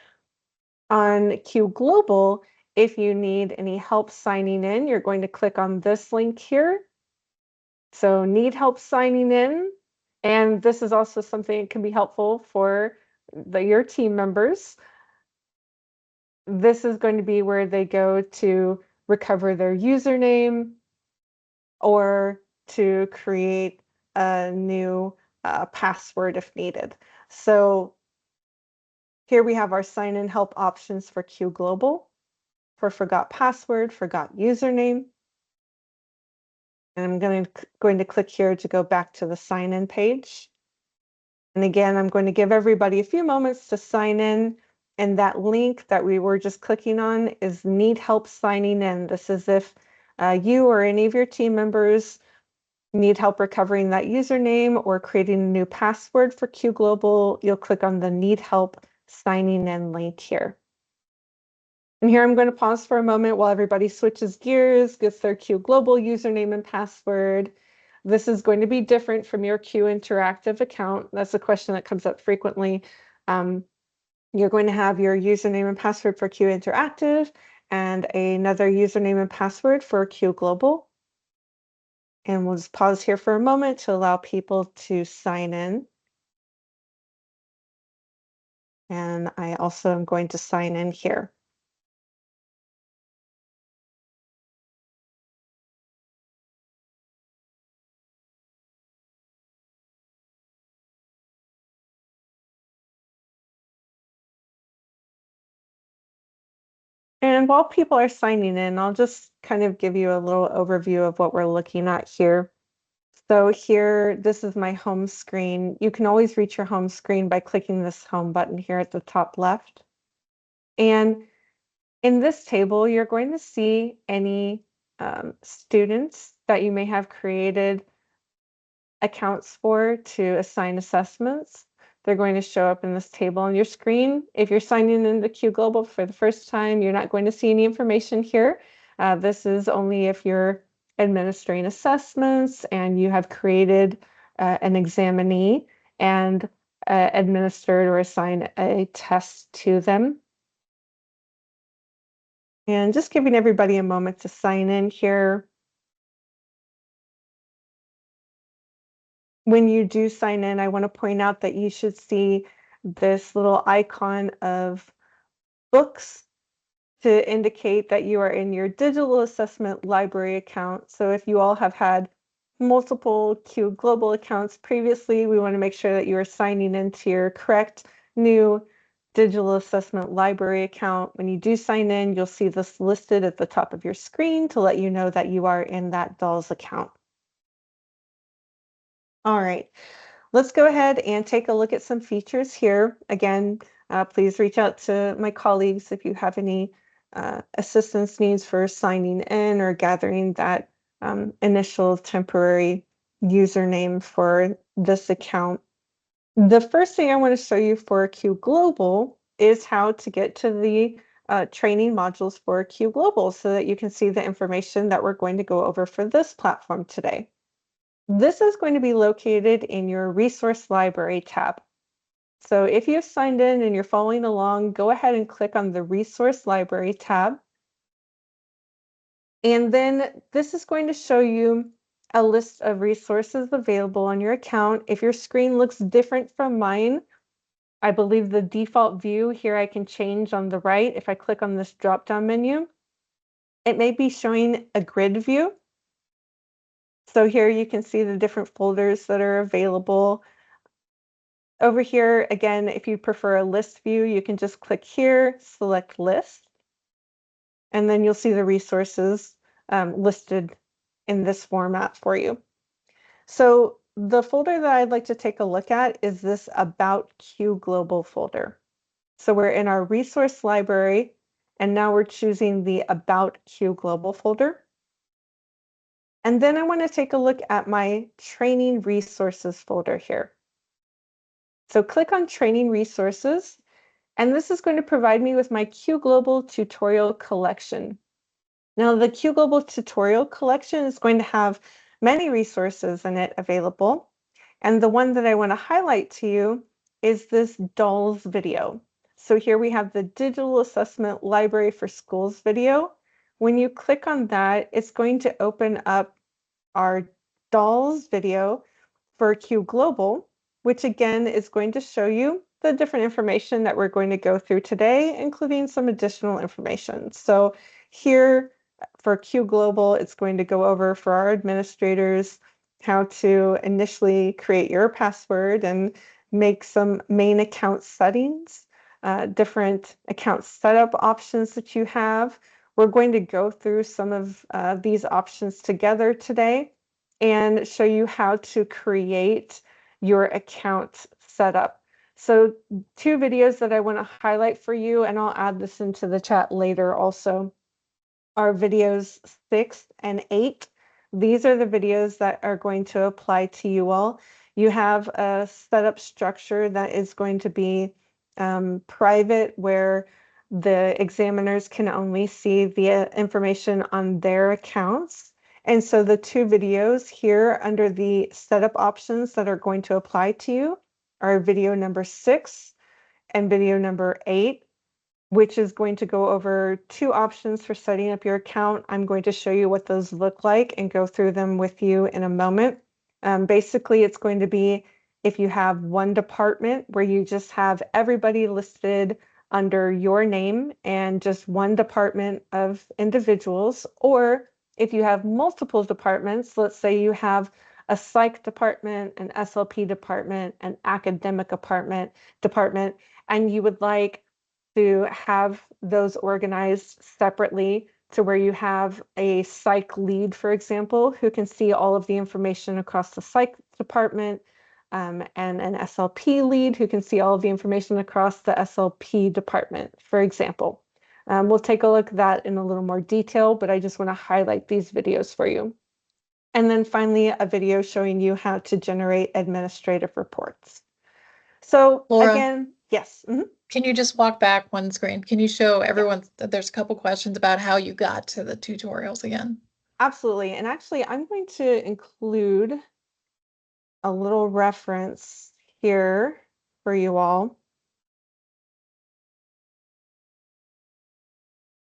On Q Global, if you need any help signing in, you're going to click on this link here. So need help signing in. And this is also something that can be helpful for your team members. This is going to be where they go to recover their username or to create a new password if needed. So here we have our sign-in help options for Q Global, for forgot password, forgot username. And I'm going to click here to go back to the sign-in page. And again, I'm going to give everybody a few moments to sign in. And that link that we were just clicking on is need help signing in. This is if you or any of your team members need help recovering that username or creating a new password for Q Global, you'll click on the need help signing in link here. And here I'm going to pause for a moment while everybody switches gears, gets their Q Global username and password. This is going to be different from your Q Interactive account. That's a question that comes up frequently. You're going to have your username and password for Q Interactive and another username and password for Q Global. And we'll just pause here for a moment to allow people to sign in. And I also am going to sign in here. And while people are signing in, I'll just kind of give you a little overview of what we're looking at here. So here, this is my home screen. You can always reach your home screen by clicking this home button here at the top left. And in this table, you're going to see any students that you may have created accounts for to assign assessments. They're going to show up in this table on your screen. If you're signing into Q Global for the first time, you're not going to see any information here. This is only if you're administering assessments and you have created an examinee and administered or assigned a test to them. And just giving everybody a moment to sign in here. when you do sign in, I want to point out that you should see this little icon of books to indicate that you are in your digital assessment library account. So if you all have had multiple Q Global accounts previously, we want to make sure that you are signing into your correct new digital assessment library account. When you do sign in, you'll see this listed at the top of your screen to let you know that you are in that DALS account. All right, let's go ahead and take a look at some features here. Again, please reach out to my colleagues if you have any assistance needs for signing in or gathering that initial temporary username for this account. The first thing I want to show you for Q Global is how to get to the training modules for Q Global so that you can see the information that we're going to go over for this platform today. This is going to be located in your Resource Library tab. So if you've signed in and you're following along, go ahead and click on the Resource Library tab. And then this is going to show you a list of resources available on your account. If your screen looks different from mine, I believe the default view here I can change on the right. If I click on this drop-down menu, it may be showing a grid view. So here you can see the different folders that are available. Over here, again, if you prefer a list view, you can just click here, select list, and then you'll see the resources listed in this format for you. So the folder that I'd like to take a look at is this About Q Global folder. So we're in our resource library, and now we're choosing the About Q Global folder. And then I want to take a look at my training resources folder here. So click on training resources, and this is going to provide me with my Q Global tutorial collection. Now the Q Global tutorial collection is going to have many resources in it available. And the one that I want to highlight to you is this DALS video. So here we have the Digital Assessment Library for Schools video. When you click on that, it's going to open up our DALS video for Q Global, which again is going to show you the different information that we're going to go through today, including some additional information. So here for Q Global, it's going to go over for our administrators how to initially create your password and make some main account settings, different account setup options that you have. We're going to go through some of these options together today and show you how to create your account setup. So 2 videos that I want to highlight for you, and I'll add this into the chat later also, are videos 6 and 8. These are the videos that are going to apply to you all. You have a setup structure that is going to be private, where the examiners can only see the information on their accounts. And so the 2 videos here under the setup options that are going to apply to you are video number 6 and video number 8, which is going to go over 2 options for setting up your account. I'm going to show you what those look like and go through them with you in a moment. Basically, it's going to be if you have one department where you just have everybody listed under your name and just one department of individuals, or if you have multiple departments, let's say you have a psych department, an SLP department, an academic department, and you would like to have those organized separately to where you have a psych lead, for example, who can see all of the information across the psych department, and an SLP lead who can see all of the information across the SLP department, for example. We'll take a look at that in a little more detail, but I just want to highlight these videos for you. And then finally, a video showing you how to generate administrative reports. So Laura, again, yes. can you just walk back one screen? Can you show everyone, there's a couple questions about how you got to the tutorials again? Absolutely. And actually, I'm going to include a little reference here for you all.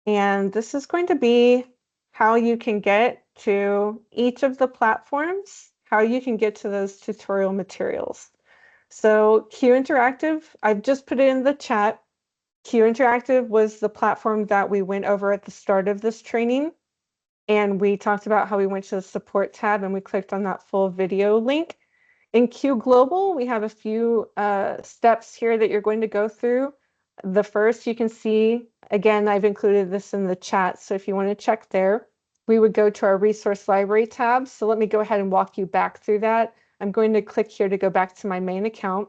And this is going to be how you can get to each of the platforms how you can get to those tutorial materials. So Q Interactive, I've just put it in the chat. Q Interactive was the platform that we went over at the start of this training. And we talked about how we went to the support tab and we clicked on that full video link. In Q Global, we have a few steps here that you're going to go through. The first, you can see, again, I've included this in the chat, so if you want to check there, we would go to our resource library tab. So let me go ahead and walk you back through that. I'm going to click here to go back to my main account.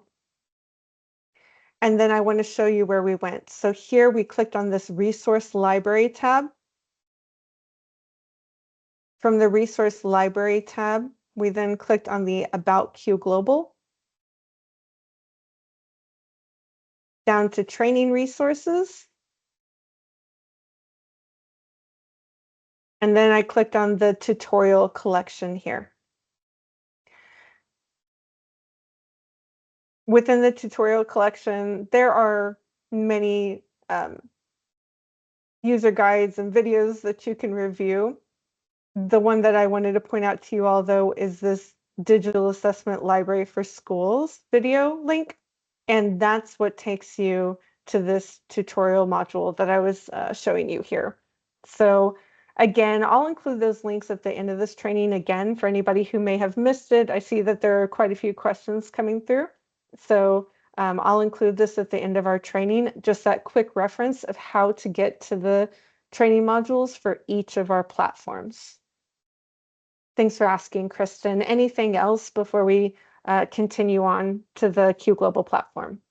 And then I want to show you where we went. So here we clicked on this resource library tab. From the resource library tab, we then clicked on the About Q Global, down to training resources. And then I clicked on the tutorial collection here. Within the tutorial collection, there are many user guides and videos that you can review. The one that I wanted to point out to you all, though, is this Digital Assessment Library for Schools video link. And that's what takes you to this tutorial module that I was showing you here. So again, I'll include those links at the end of this training again for anybody who may have missed it. I see that there are quite a few questions coming through. So I'll include this at the end of our training, just that quick reference of how to get to the training modules for each of our platforms. Thanks for asking, Kristen. Anything else before we continue on to the Q Global platform?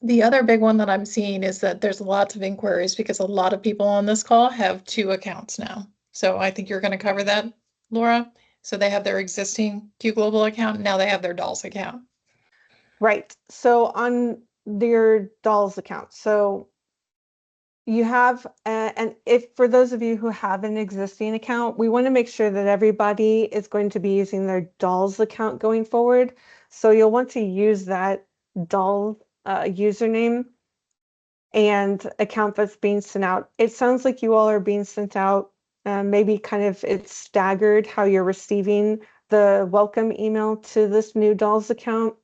The other big one that I'm seeing is that there's lots of inquiries because a lot of people on this call have 2 accounts now. So I think you're going to cover that, Laura. So they have their existing Q Global account, now they have their DALS account. Right. So on your DALS account, so you have, and if for those of you who have an existing account, we want to make sure that everybody is going to be using their DALS account going forward. So you'll want to use that DALS username and account that's being sent out. It sounds like you all are being sent out, maybe kind of it's staggered how you're receiving the welcome email to this new DALS account.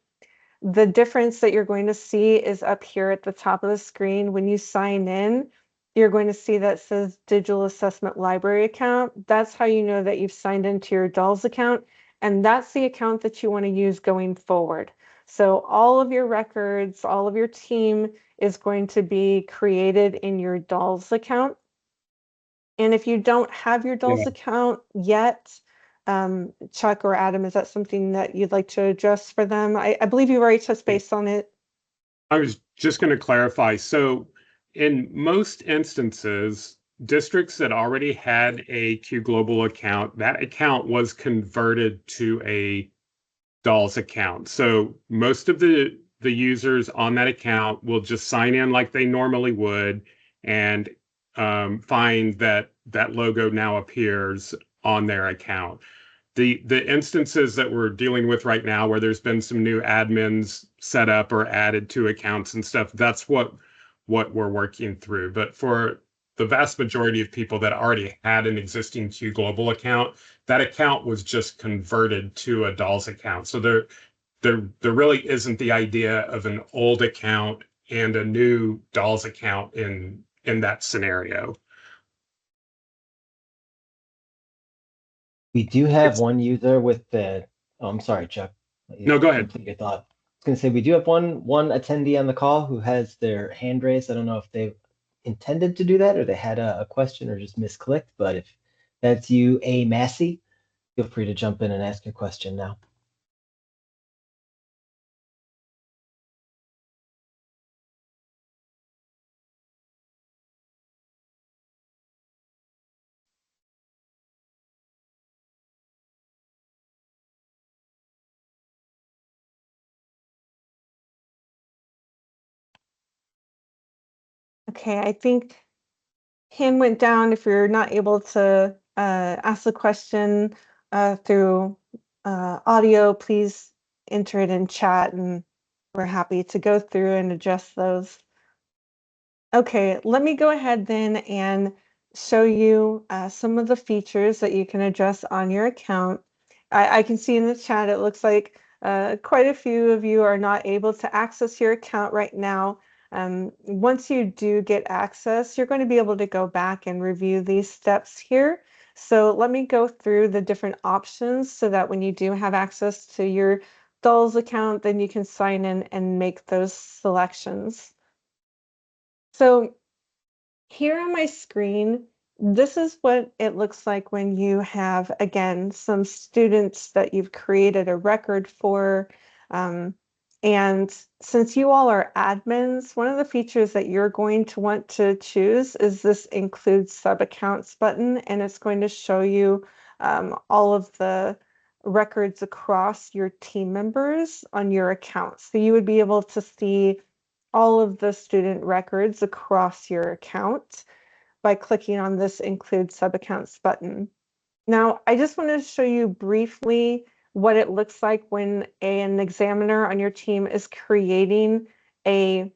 The difference that you're going to see is up here at the top of the screen. When you sign in, you're going to see that says Digital Assessment Library account. That's how you know that you've signed into your DALS account, and that's the account that you want to use going forward. So all of your records, all of your team is going to be created in your DALS account. And if you don't have your DALS account yet, Chuck or Adam, is that something that you'd like to address for them? I believe you've already touched base on it. I was just going to clarify. So in most instances, districts that already had a Q Global account, that account was converted to a DALS account. So most of the users on that account will just sign in like they normally would and find that that logo now appears on their account. The instances that we're dealing with right now, where there's been some new admins set up or added to accounts and stuff, that's what we're working through. But for the vast majority of people that already had an existing Q Global account, that account was just converted to a DALS account. So there really isn't the idea of an old account and a new DALS account in that scenario. We do have one user with the, oh, I'm sorry, Chuck. No, go ahead. Complete your thought. I was going to say, we do have one attendee on the call who has their hand raised. I don't know if they intended to do that or they had a question or just misclicked, but if that's you, A. Massey, feel free to jump in and ask your question now. Okay, I think hand went down. If you're not able to ask the question through audio, please enter it in chat and we're happy to go through and address those. Okay, let me go ahead then and show you some of the features that you can address on your account. I can see in the chat, it looks like quite a few of you are not able to access your account right now. Once you do get access, you're going to be able to go back and review these steps here. So let me go through the different options so that when you do have access to your DALS account, then you can sign in and make those selections. So here on my screen, this is what it looks like when you have, again, some students that you've created a record for. And since you all are admins, one of the features that you're going to want to choose is this include sub-accounts button, and it's going to show you all of the records across your team members on your account. So you would be able to see all of the student records across your account by clicking on this include sub-accounts button. Now, I just wanted to show you briefly what it looks like when an examiner on your team is creating a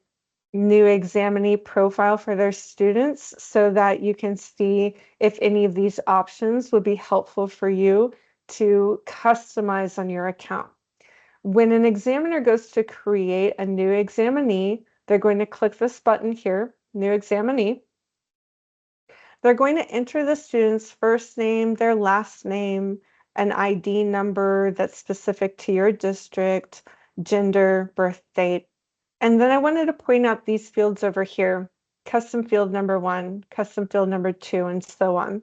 new examinee profile for their students so that you can see if any of these options would be helpful for you to customize on your account. When an examiner goes to create a new examinee, they're going to click this button here, new examinee. They're going to enter the student's first name, their last name, an ID number that's specific to your district, gender, birth date. And then I wanted to point out these fields over here, custom field number 1, custom field number 2, and so on.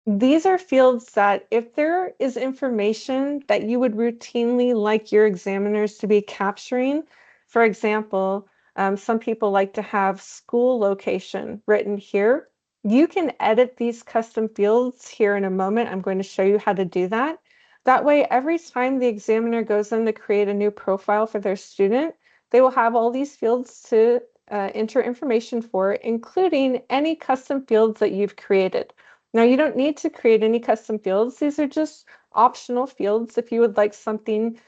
These are fields that if there is information that you would routinely like your examiners to be capturing, for example, some people like to have school location written here. You can edit these custom fields here in a moment. I'm going to show you how to do that. That way, every time the examiner goes in to create a new profile for their student, they will have all these fields to enter information for, including any custom fields that you've created. Now, you don't need to create any custom fields. These are just optional fields if you would like something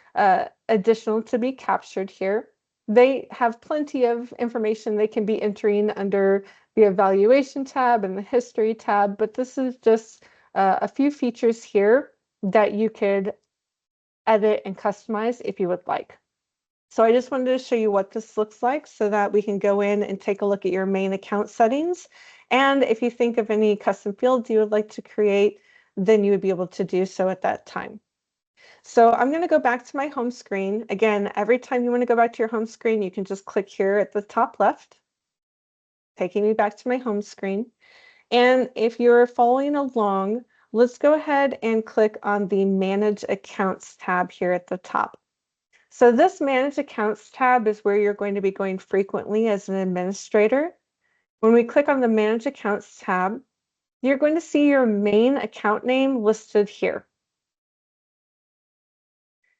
additional to be captured here. They have plenty of information they can be entering under the evaluation tab and the history tab, but this is just a few features here that you could edit and customize if you would like. So I just wanted to show you what this looks like so that we can go in and take a look at your main account settings. And if you think of any custom fields you would like to create, then you would be able to do so at that time. So I'm going to go back to my home screen. Again, every time you want to go back to your home screen, you can just click here at the top left, taking me back to my home screen. And if you're following along, let's go ahead and click on the Manage Accounts tab here at the top. So this Manage Accounts tab is where you're going to be going frequently as an administrator. When we click on the Manage Accounts tab, you're going to see your main account name listed here.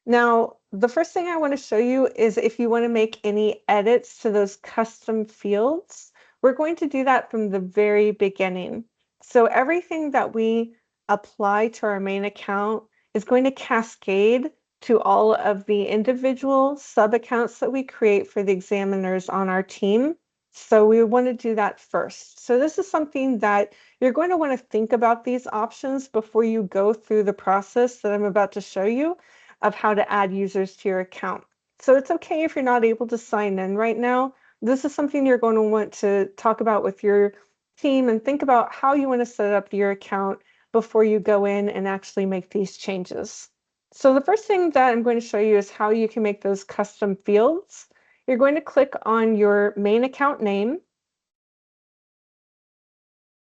Now, the first thing I want to show you is if you want to make any edits to those custom fields, we're going to do that from the very beginning. So everything that we apply to our main account is going to cascade to all of the individual sub-accounts that we create for the examiners on our team. So we want to do that first. So this is something that you're going to want to think about these options before you go through the process that I'm about to show you of how to add users to your account. So it's okay if you're not able to sign in right now. This is something you're going to want to talk about with your team and think about how you want to set up your account before you go in and actually make these changes. So the first thing that I'm going to show you is how you can make those custom fields. You're going to click on your main account name.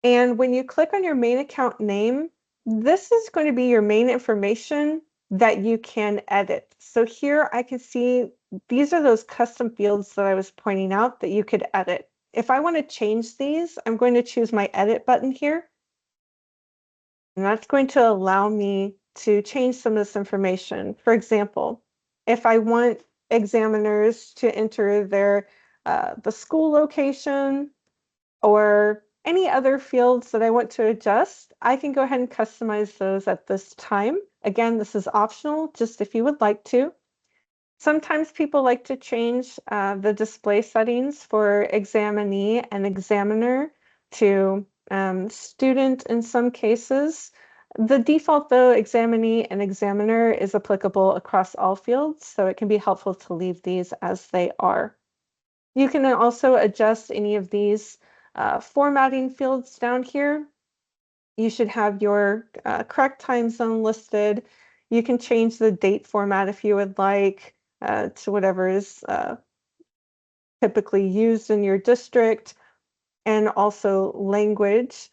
And when you click on your main account name, this is going to be your main information that you can edit. So here I can see these are those custom fields that I was pointing out that you could edit. If I want to change these, I'm going to choose my edit button here. And that's going to allow me to change some of this information. For example, if I want examiners to enter their the school location or any other fields that I want to adjust, I can go ahead and customize those at this time. Again, this is optional, just if you would like to. Sometimes people like to change the display settings for examinee and examiner to student in some cases. The default, though, examinee and examiner is applicable across all fields, so it can be helpful to leave these as they are. You can also adjust any of these formatting fields down here. You should have your correct time zone listed. You can change the date format if you would like to whatever is typically used in your district, and also language.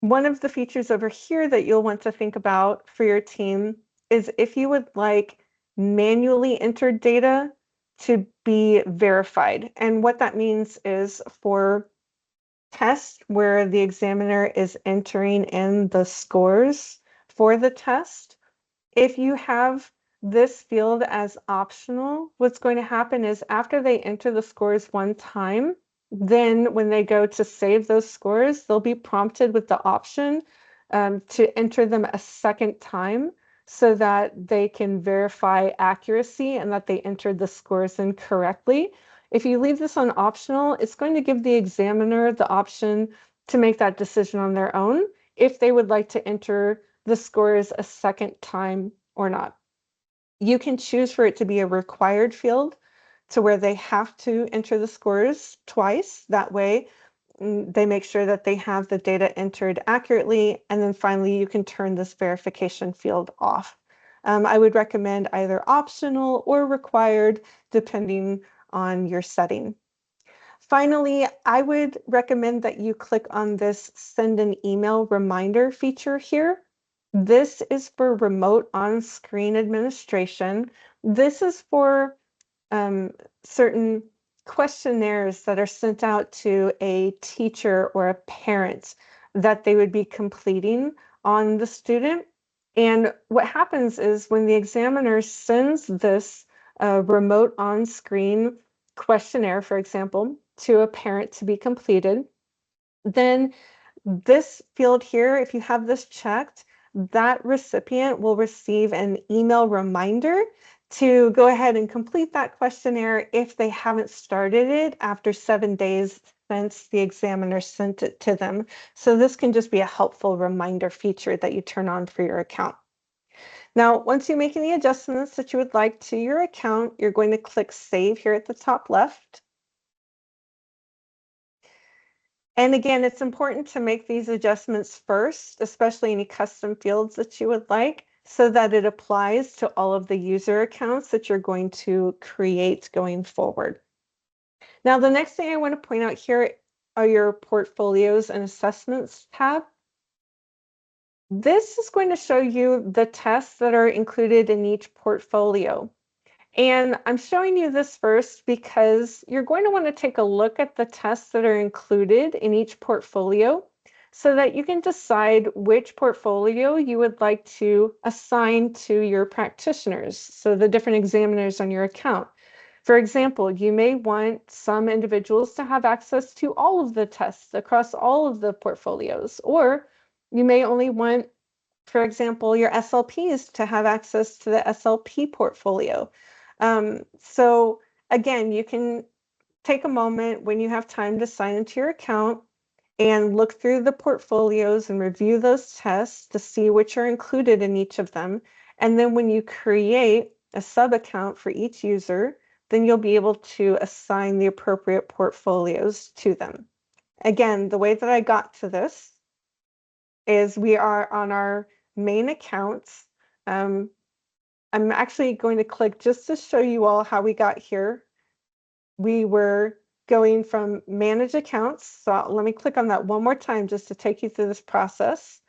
One of the features over here that you'll want to think about for your team is if you would like manually entered data to be verified. And what that means is for tests where the examiner is entering in the scores for the test, if you have this field as optional, what's going to happen is after they enter the scores one time, then when they go to save those scores, they'll be prompted with the option to enter them a second time so that they can verify accuracy and that they entered the scores in correctly. If you leave this on optional, it's going to give the examiner the option to make that decision on their own if they would like to enter the scores a second time or not. You can choose for it to be a required field to where they have to enter the scores twice. That way, they make sure that they have the data entered accurately. And then finally, you can turn this verification field off. I would recommend either optional or required, depending on your setting. Finally, I would recommend that you click on this send an email reminder feature here. This is for remote on-screen administration. This is for certain questionnaires that are sent out to a teacher or a parent that they would be completing on the student. And what happens is when the examiner sends this remote on-screen questionnaire, for example, to a parent to be completed, then this field here, if you have this checked, that recipient will receive an email reminder to go ahead and complete that questionnaire if they haven't started it after 7 days since the examiner sent it to them. So this can just be a helpful reminder feature that you turn on for your account. Now, once you make any adjustments that you would like to your account, you're going to click Save here at the top left. And again, it's important to make these adjustments first, especially any custom fields that you would like, so that it applies to all of the user accounts that you're going to create going forward. Now, the next thing I want to point out here are your portfolios and assessments tab. This is going to show you the tests that are included in each portfolio. And I'm showing you this first because you're going to want to take a look at the tests that are included in each portfolio so that you can decide which portfolio you would like to assign to your practitioners, so the different examiners on your account. For example, you may want some individuals to have access to all of the tests across all of the portfolios, or you may only want, for example, your SLPs to have access to the SLP portfolio. So again, you can take a moment when you have time to sign into your account and look through the portfolios and review those tests to see which are included in each of them. And then when you create a sub account for each user, then you'll be able to assign the appropriate portfolios to them. Again, the way that I got to this is we are on our main accounts. I'm actually going to click just to show you all how we got here. We were going from manage accounts. So let me click on that one more time just to take you through this process.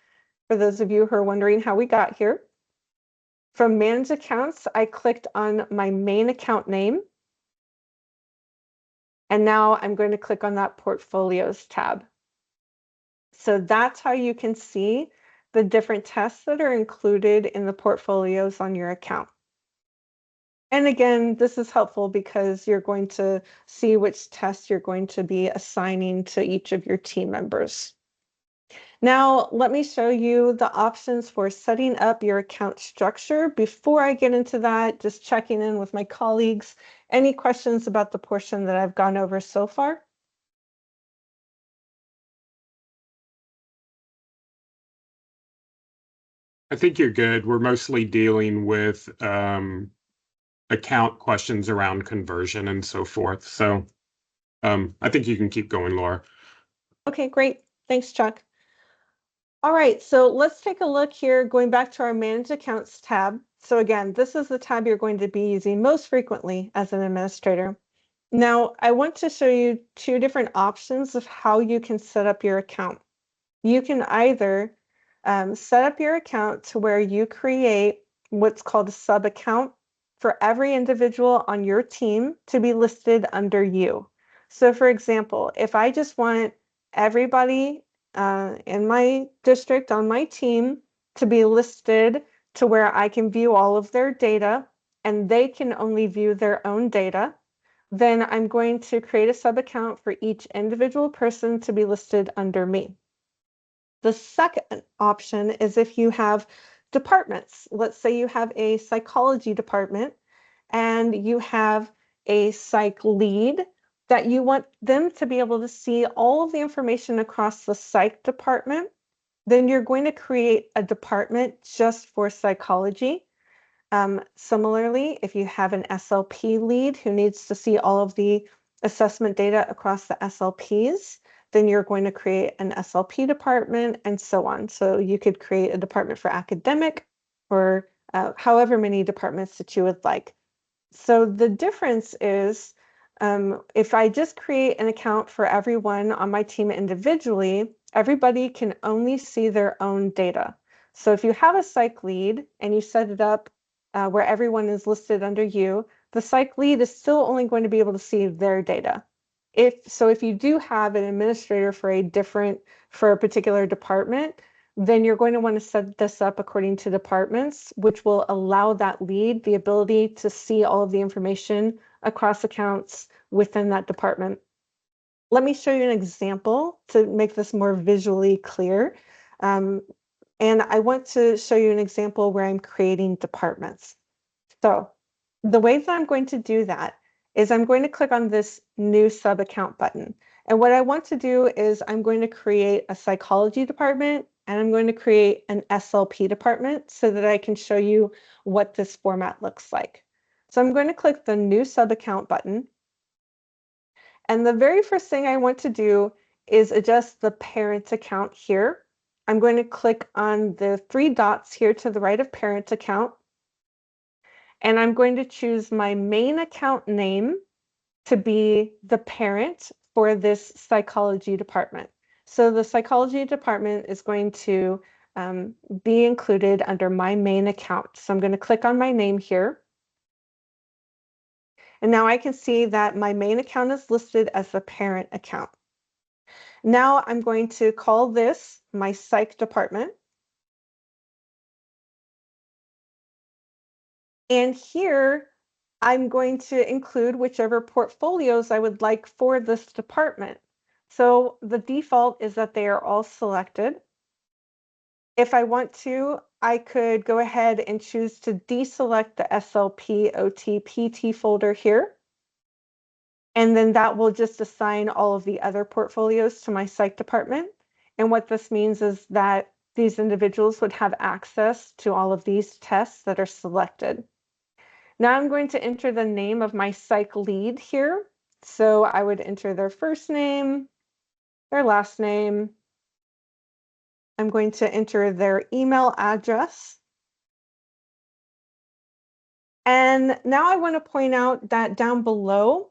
For those of you who are wondering how we got here. From manage accounts, I clicked on my main account name. And now I'm going to click on that portfolios tab. So that's how you can see the different tests that are included in the portfolios on your account. And again, this is helpful because you're going to see which tests you're going to be assigning to each of your team members. Now, let me show you the options for setting up your account structure. Before I get into that, just checking in with my colleagues. Any questions about the portion that I've gone over so far? I think you're good. We're mostly dealing with account questions around conversion and so forth. So I think you can keep going, Laura. Okay, great. Thanks, Chuck. All right, so let's take a look here, going back to our Manage Accounts tab. So again, this is the tab you're going to be using most frequently as an administrator. Now, I want to show you two different options of how you can set up your account. You can either set up your account to where you create what's called a sub account for every individual on your team to be listed under you. So for example, if I just want everybody in my district on my team to be listed to where I can view all of their data and they can only view their own data, then I'm going to create a sub account for each individual person to be listed under me. The second option is if you have departments. Let's say you have a psychology department and you have a psych lead that you want them to be able to see all of the information across the psych department, then you're going to create a department just for psychology. Similarly, if you have an SLP lead who needs to see all of the assessment data across the SLPs, then you're going to create an SLP department and so on. So you could create a department for academic or however many departments that you would like. So the difference is if I just create an account for everyone on my team individually, everybody can only see their own data. So if you have a psych lead and you set it up where everyone is listed under you, the psych lead is still only going to be able to see their data. If you do have an administrator for a particular department, then you're going to want to set this up according to departments, which will allow that lead the ability to see all of the information across accounts within that department. Let me show you an example to make this more visually clear. And I want to show you an example where I'm creating departments. So the way that I'm going to do that is I'm going to click on this new sub account button. And what I want to do is I'm going to create a psychology department and I'm going to create an SLP department so that I can show you what this format looks like. So I'm going to click the new sub account button. And the very first thing I want to do is adjust the parent account here. I'm going to click on the three dots here to the right of parent account. And I'm going to choose my main account name to be the parent for this psychology department. So the psychology department is going to be included under my main account. So I'm going to click on my name here. And now I can see that my main account is listed as the parent account. Now I'm going to call this my psych department. And here I'm going to include whichever portfolios I would like for this department. So the default is that they are all selected. If I want to, I could go ahead and choose to deselect the SLP OT PT folder here. And then that will just assign all of the other portfolios to my psych department. And what this means is that these individuals would have access to all of these tests that are selected. Now I'm going to enter the name of my psych lead here. So I would enter their first name, their last name. I'm going to enter their email address. And now I want to point out that down below,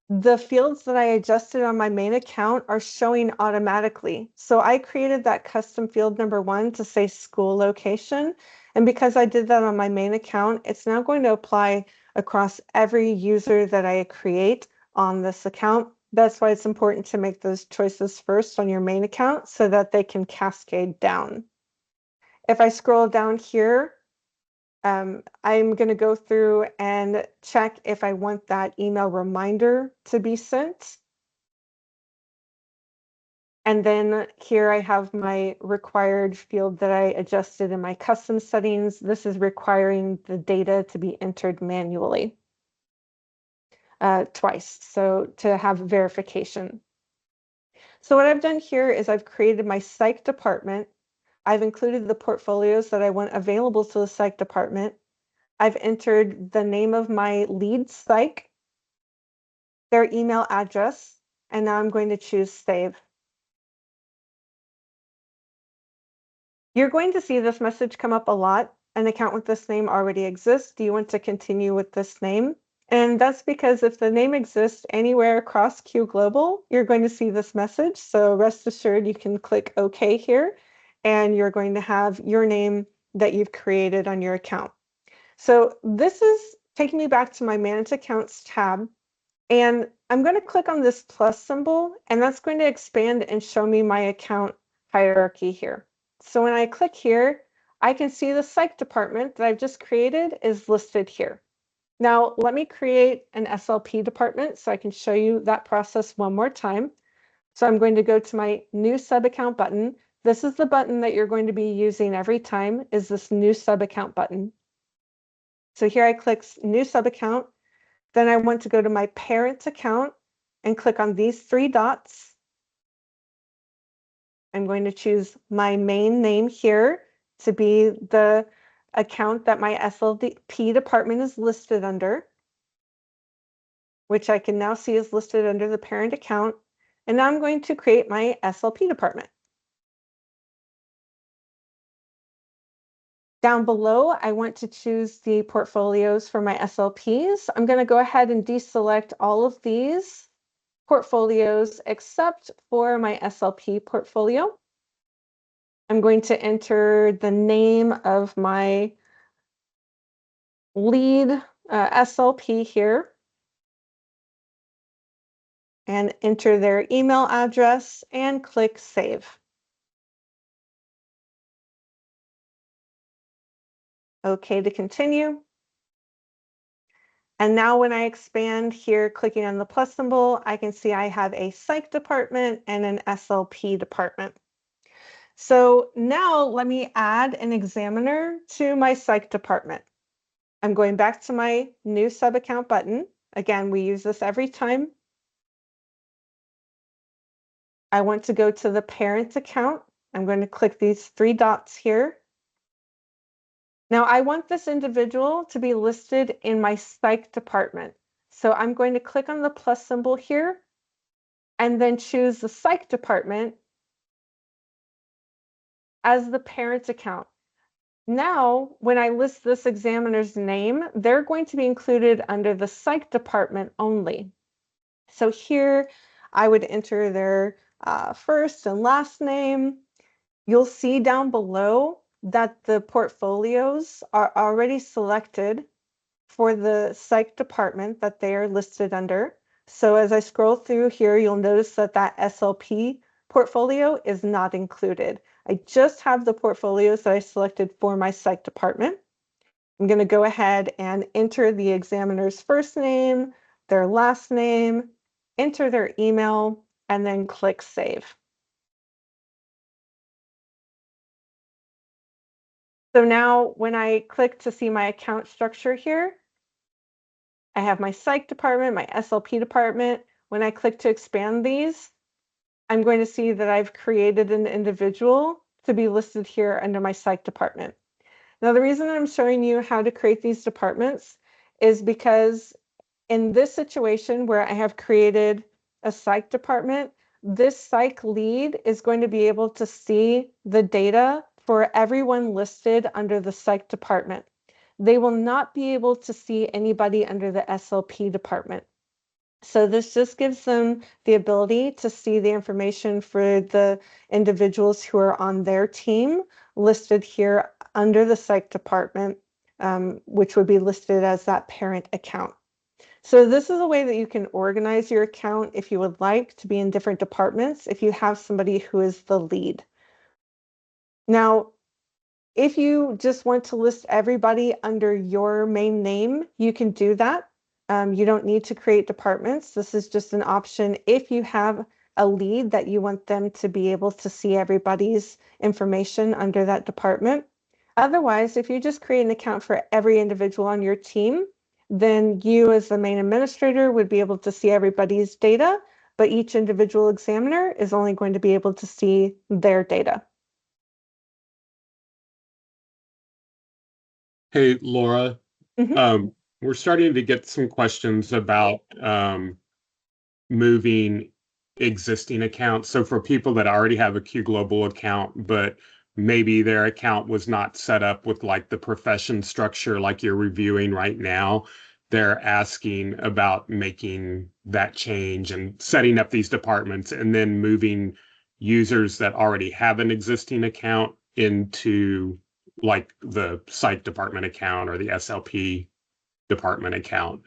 the fields that I adjusted on my main account are showing automatically. So I created that custom field number 1 to say school location. And because I did that on my main account, it's now going to apply across every user that I create on this account. That's why it's important to make those choices first on your main account so that they can cascade down. If I scroll down here, I'm going to go through and check if I want that email reminder to be sent. And then here I have my required field that I adjusted in my custom settings. This is requiring the data to be entered manually twice, so to have verification. So what I've done here is I've created my psych department. I've included the portfolios that I want available to the psych department. I've entered the name of my lead psych, their email address, and now I'm going to choose save. You're going to see this message come up a lot. An account with this name already exists. Do you want to continue with this name? And that's because if the name exists anywhere across Q Global, you're going to see this message. So rest assured, you can click OK here, and you're going to have your name that you've created on your account. So this is taking me back to my Manage Accounts tab. And I'm going to click on this plus symbol, and that's going to expand and show me my account hierarchy here. So when I click here, I can see the psych department that I've just created is listed here. Now, let me create an SLP department so I can show you that process one more time. So I'm going to go to my new sub account button. This is the button that you're going to be using every time, is this new sub account button. So here I click new sub account. Then I want to go to my parent account and click on these three dots. I'm going to choose my main name here to be the account that my SLP department is listed under, which I can now see is listed under the parent account. And now I'm going to create my SLP department. Down below, I want to choose the portfolios for my SLPs. I'm going to go ahead and deselect all of these portfolios except for my SLP portfolio. I'm going to enter the name of my lead SLP here and enter their email address and click Save. OK to continue. And now when I expand here, clicking on the plus symbol, I can see I have a psych department and an SLP department. So now let me add an examiner to my psych department. I'm going back to my new sub account button. Again, we use this every time. I want to go to the parent account. I'm going to click these three dots here. Now I want this individual to be listed in my psych department. So I'm going to click on the plus symbol here and then choose the psych department as the parent account. Now, when I list this examiner's name, they're going to be included under the psych department only. So here I would enter their first and last name. You'll see down below that the portfolios are already selected for the psych department that they are listed under. So as I scroll through here, you'll notice that that SLP portfolio is not included. I just have the portfolios that I selected for my psych department. I'm going to go ahead and enter the examiner's first name, their last name, enter their email, and then click Save. So now when I click to see my account structure here, I have my psych department, my SLP department. When I click to expand these, I'm going to see that I've created an individual to be listed here under my psych department. Now, the reason I'm showing you how to create these departments is because in this situation where I have created a psych department, this psych lead is going to be able to see the data for everyone listed under the psych department. They will not be able to see anybody under the SLP department. So this just gives them the ability to see the information for the individuals who are on their team listed here under the psych department, which would be listed as that parent account. So this is a way that you can organize your account if you would like to be in different departments if you have somebody who is the lead. Now, if you just want to list everybody under your main name, you can do that. You don't need to create departments. This is just an option if you have a lead that you want them to be able to see everybody's information under that department. Otherwise, if you just create an account for every individual on your team, then you as the main administrator would be able to see everybody's data, but each individual examiner is only going to be able to see their data. Hey, Laura, Mhm. we're starting to get some questions about moving existing accounts. So for people that already have a Q Global account, but maybe their account was not set up with like the profession structure like you're reviewing right now, they're asking about making that change and setting up these departments and then moving users that already have an existing account into like the psych department account or the SLP department account.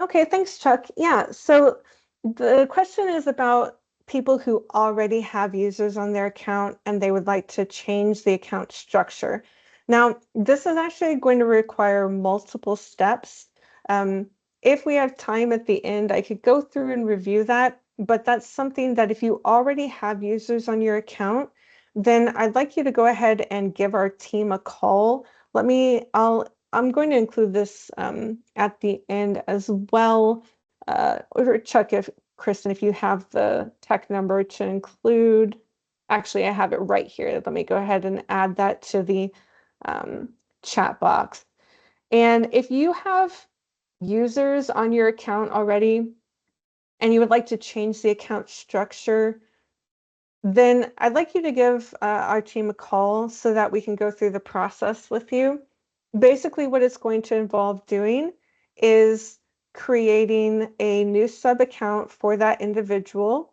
Okay, thanks, Chuck. Yeah, so the question is about people who already have users on their account and they would like to change the account structure. Now, this is actually going to require multiple steps. If we have time at the end, I could go through and review that, but that's something that if you already have users on your account, then I'd like you to go ahead and give our team a call. I'm going to include this at the end as well. Or Chuck, if Kristen, if you have the tech number to include, actually, I have it right here. Let me go ahead and add that to the chat box. And if you have users on your account already and you would like to change the account structure, then I'd like you to give our team a call so that we can go through the process with you. Basically, what it's going to involve doing is creating a new sub account for that individual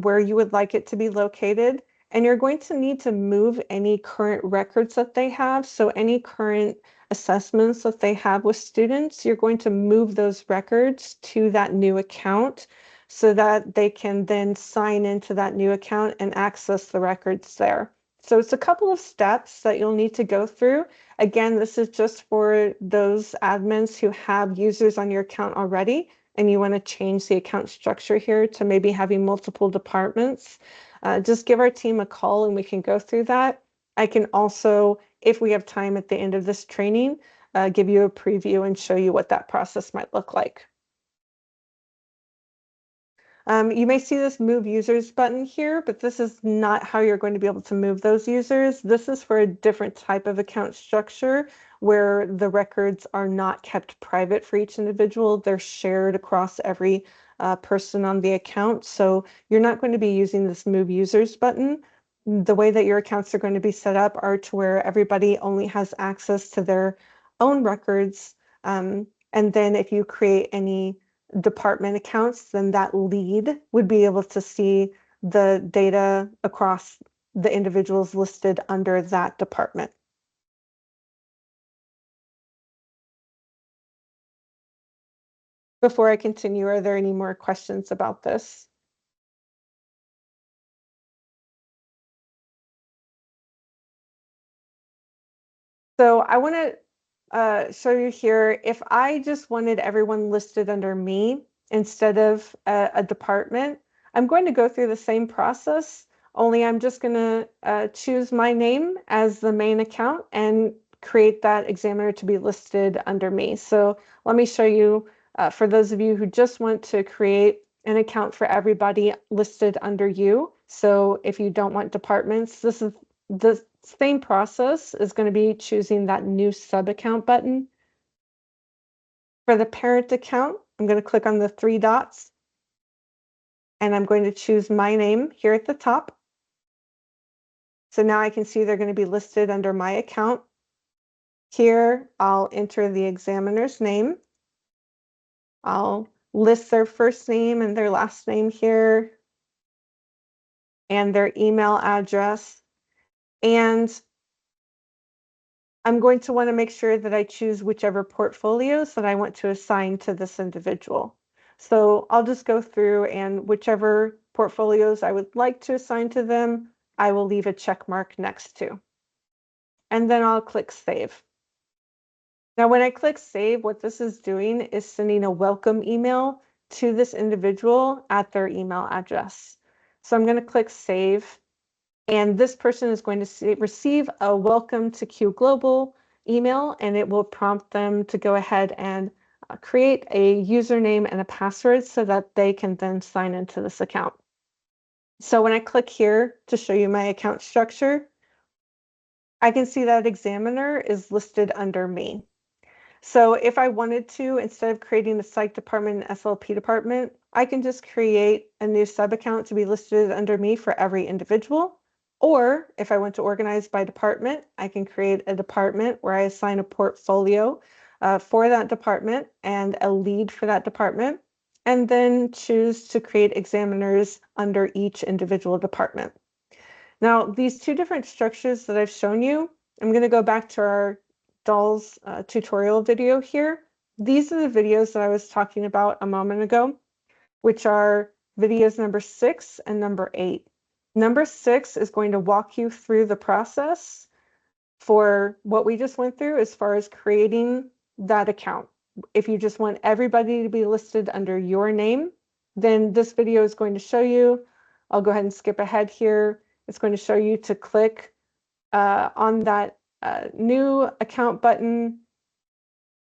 where you would like it to be located. And you're going to need to move any current records that they have. So any current assessments that they have with students, you're going to move those records to that new account so that they can then sign into that new account and access the records there. So it's a couple of steps that you'll need to go through. Again, this is just for those admins who have users on your account already, and you want to change the account structure here to maybe having multiple departments. Just give our team a call and we can go through that. I can also, if we have time at the end of this training, give you a preview and show you what that process might look like. You may see this move users button here, but this is not how you're going to be able to move those users. This is for a different type of account structure where the records are not kept private for each individual. They're shared across every person on the account. So you're not going to be using this move users button. The way that your accounts are going to be set up are to where everybody only has access to their own records. And then if you create any department accounts, then that lead would be able to see the data across the individuals listed under that department. Before I continue, are there any more questions about this? So I want to show you here, if I just wanted everyone listed under me instead of a department, I'm going to go through the same process, only I'm just going to choose my name as the main account and create that examiner to be listed under me. So let me show you, for those of you who just want to create an account for everybody listed under you. So if you don't want departments, this is the same process is going to be choosing that new sub account button. For the parent account, I'm going to click on the three dots and I'm going to choose my name here at the top. So now I can see they're going to be listed under my account. Here, I'll enter the examiner's name. I'll list their first name and their last name here and their email address. And I'm going to want to make sure that I choose whichever portfolios that I want to assign to this individual. So I'll just go through and whichever portfolios I would like to assign to them, I will leave a check mark next to. And then I'll click Save. Now, when I click Save, what this is doing is sending a welcome email to this individual at their email address. So I'm going to click Save. And this person is going to receive a welcome to Q Global email, and it will prompt them to go ahead and create a username and a password so that they can then sign into this account. So when I click here to show you my account structure, I can see that examiner is listed under me. So if I wanted to, instead of creating the psych department and SLP department, I can just create a new sub account to be listed under me for every individual. Or if I want to organize by department, I can create a department where I assign a portfolio for that department and a lead for that department, and then choose to create examiners under each individual department. Now, these two different structures that I've shown you, I'm going to go back to our DALS tutorial video here. These are the videos that I was talking about a moment ago, which are videos number 6 and number 8. Number 6 is going to walk you through the process for what we just went through as far as creating that account. If you just want everybody to be listed under your name, then this video is going to show you. I'll go ahead and skip ahead here. It's going to show you to click on that new account button.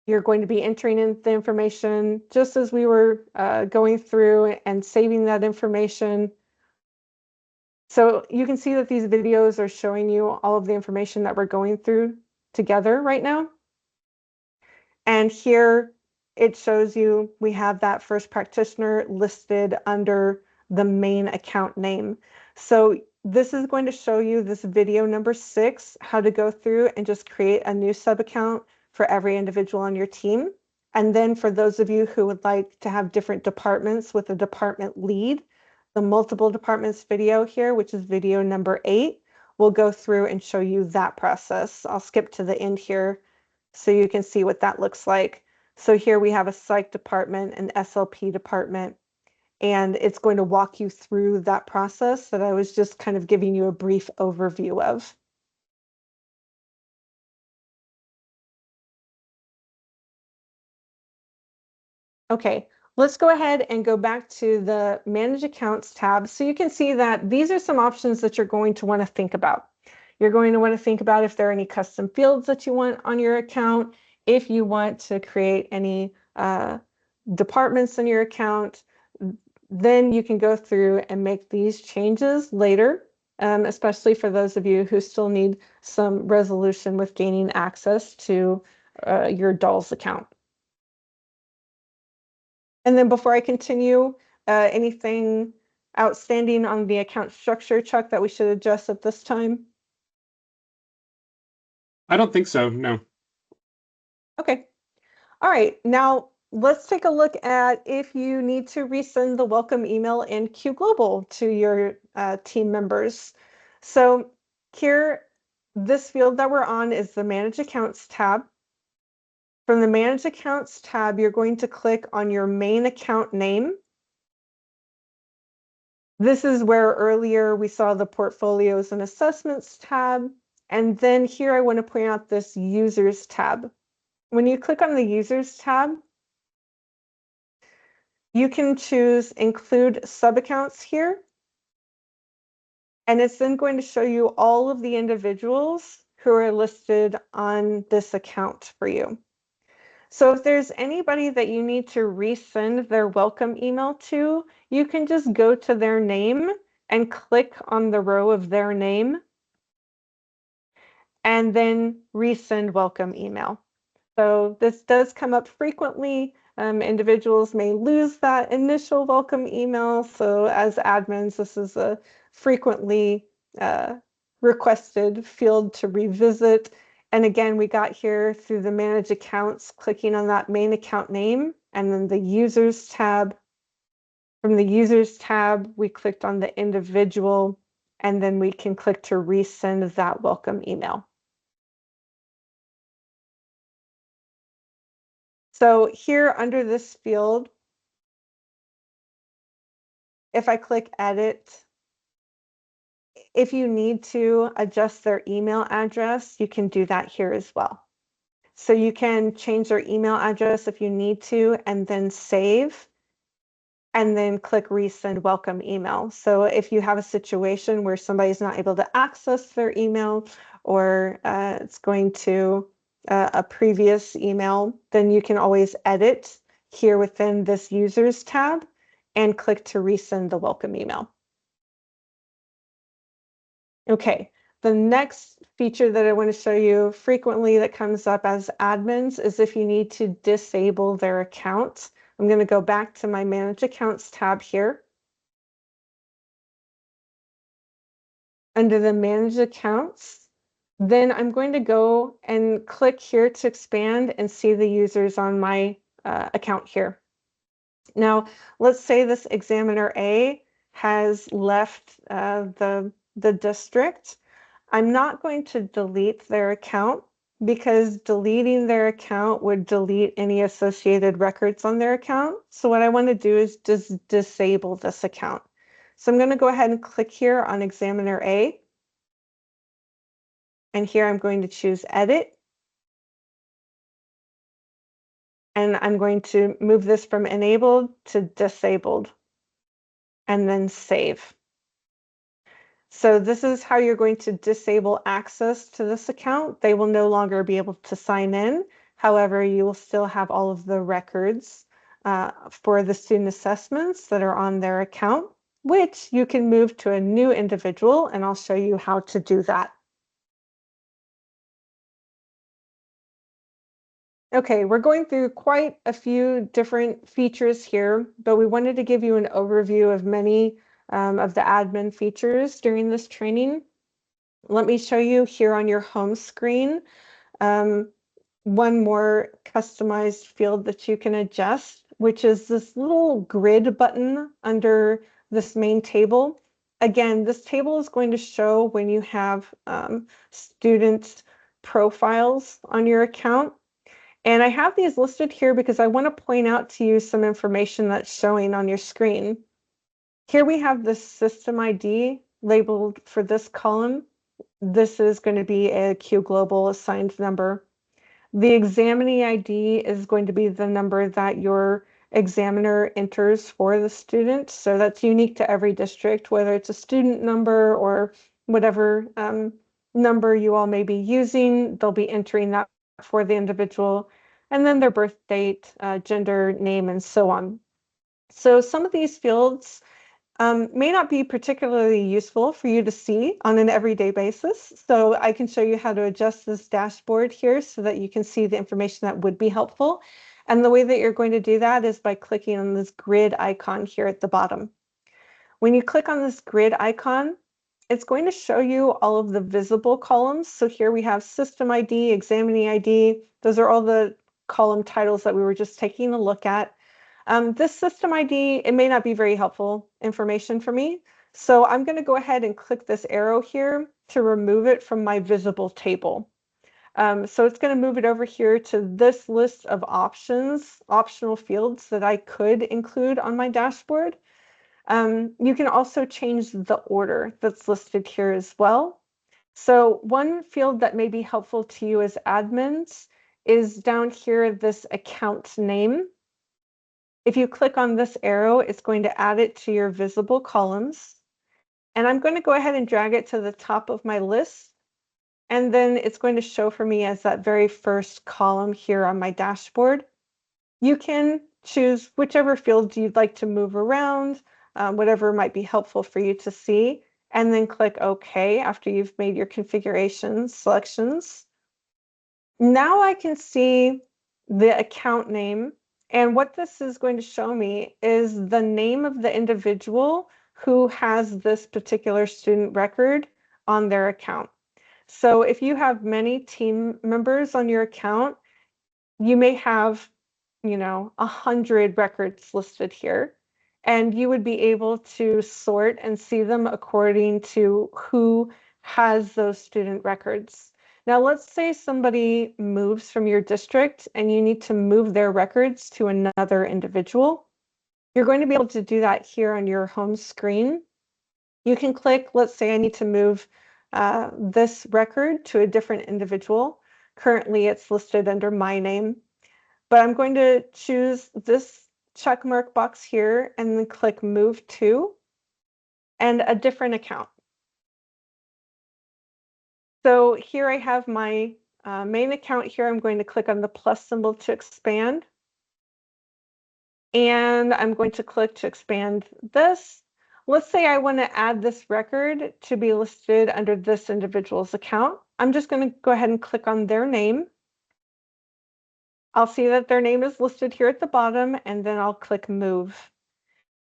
You're going to be entering in the information just as we were going through and saving that information. So you can see that these videos are showing you all of the information that we're going through together right now. And here it shows you we have that first practitioner listed under the main account name. So this is going to show you this video number 6, how to go through and just create a new sub account for every individual on your team. And then for those of you who would like to have different departments with a department lead, the multiple departments video here, which is video number 8, will go through and show you that process. I'll skip to the end here so you can see what that looks like. So here we have a psych department, an SLP department, and it's going to walk you through that process that I was just kind of giving you a brief overview of. Okay, let's go ahead and go back to the Manage Accounts tab. So you can see that these are some options that you're going to want to think about. You're going to want to think about if there are any custom fields that you want on your account, if you want to create any departments in your account, then you can go through and make these changes later, especially for those of you who still need some resolution with gaining access to your DALS account. And then before I continue, anything outstanding on the account structure, Chuck, that we should adjust at this time? I don't think so, no. Okay. All right. Now let's take a look at if you need to resend the welcome email in Q Global to your team members. So here, this field that we're on is the Manage Accounts tab. From the Manage Accounts tab, you're going to click on your main account name. This is where earlier we saw the Portfolios and Assessments tab. And then here I want to point out this Users tab. When you click on the Users tab, you can choose Include Sub-Accounts here. And it's then going to show you all of the individuals who are listed on this account for you. So if there's anybody that you need to resend their welcome email to, you can just go to their name and click on the row of their name and then resend welcome email. So this does come up frequently. Individuals may lose that initial welcome email. So as admins, this is a frequently requested field to revisit. And again, we got here through the Manage Accounts, clicking on that main account name, and then the Users tab. From the Users tab, we clicked on the individual, and then we can click to resend that welcome email. So here under this field, if I click Edit, if you need to adjust their email address, you can do that here as well. So you can change their email address if you need to, and then save, and then click Resend Welcome Email. So if you have a situation where somebody's not able to access their email, or it's going to a previous email, then you can always edit here within this Users tab and click to resend the welcome email. Okay, The next feature that I want to show you frequently that comes up as admins is if you need to disable their account. I'm going to go back to my Manage Accounts tab here. Under the Manage Accounts, then I'm going to go and click here to expand and see the users on my account here. Now, let's say this examiner A has left the district. I'm not going to delete their account because deleting their account would delete any associated records on their account. So what I want to do is just disable this account. So I'm going to go ahead and click here on Examiner A. And here I'm going to choose Edit. And I'm going to move this from enabled to disabled. And then save. So this is how you're going to disable access to this account. They will no longer be able to sign in. However, you will still have all of the records for the student assessments that are on their account, which you can move to a new individual, and I'll show you how to do that. Okay, we're going through quite a few different features here, but we wanted to give you an overview of many of the admin features during this training. Let me show you here on your home screen one more customized field that you can adjust, which is this little grid button under this main table. Again, this table is going to show when you have student profiles on your account. And I have these listed here because I want to point out to you some information that's showing on your screen. Here we have the system ID labeled for this column. This is going to be a Q Global assigned number. The examinee ID is going to be the number that your examiner enters for the student. So that's unique to every district, whether it's a student number or whatever number you all may be using, they'll be entering that for the individual, and then their birth date, gender, name, and so on. So some of these fields may not be particularly useful for you to see on an everyday basis. So I can show you how to adjust this dashboard here so that you can see the information that would be helpful. And the way that you're going to do that is by clicking on this grid icon here at the bottom. When you click on this grid icon, it's going to show you all of the visible columns. So here we have system ID, examinee ID. Those are all the column titles that we were just taking a look at. This system ID, it may not be very helpful information for me. So I'm going to go ahead and click this arrow here to remove it from my visible table. So it's going to move it over here to this list of options, optional fields that I could include on my dashboard. You can also change the order that's listed here as well. So one field that may be helpful to you as admins is down here, this account name. If you click on this arrow, it's going to add it to your visible columns. And I'm going to go ahead and drag it to the top of my list. And then it's going to show for me as that very first column here on my dashboard. You can choose whichever field you'd like to move around, whatever might be helpful for you to see, and then click OK after you've made your configuration selections. Now I can see the account name, and what this is going to show me is the name of the individual who has this particular student record on their account. So if you have many team members on your account, you may have 100 records listed here, and you would be able to sort and see them according to who has those student records. Now, let's say somebody moves from your district and you need to move their records to another individual. You're going to be able to do that here on your home screen. You can click, let's say I need to move this record to a different individual. Currently, it's listed under my name. But I'm going to choose this check mark box here and then click Move To and a different account. So here I have my main account here. I'm going to click on the plus symbol to expand. And I'm going to click to expand this. let's say I want to add this record to be listed under this individual's account. I'm just going to go ahead and click on their name. I'll see that their name is listed here at the bottom, and then I'll click Move.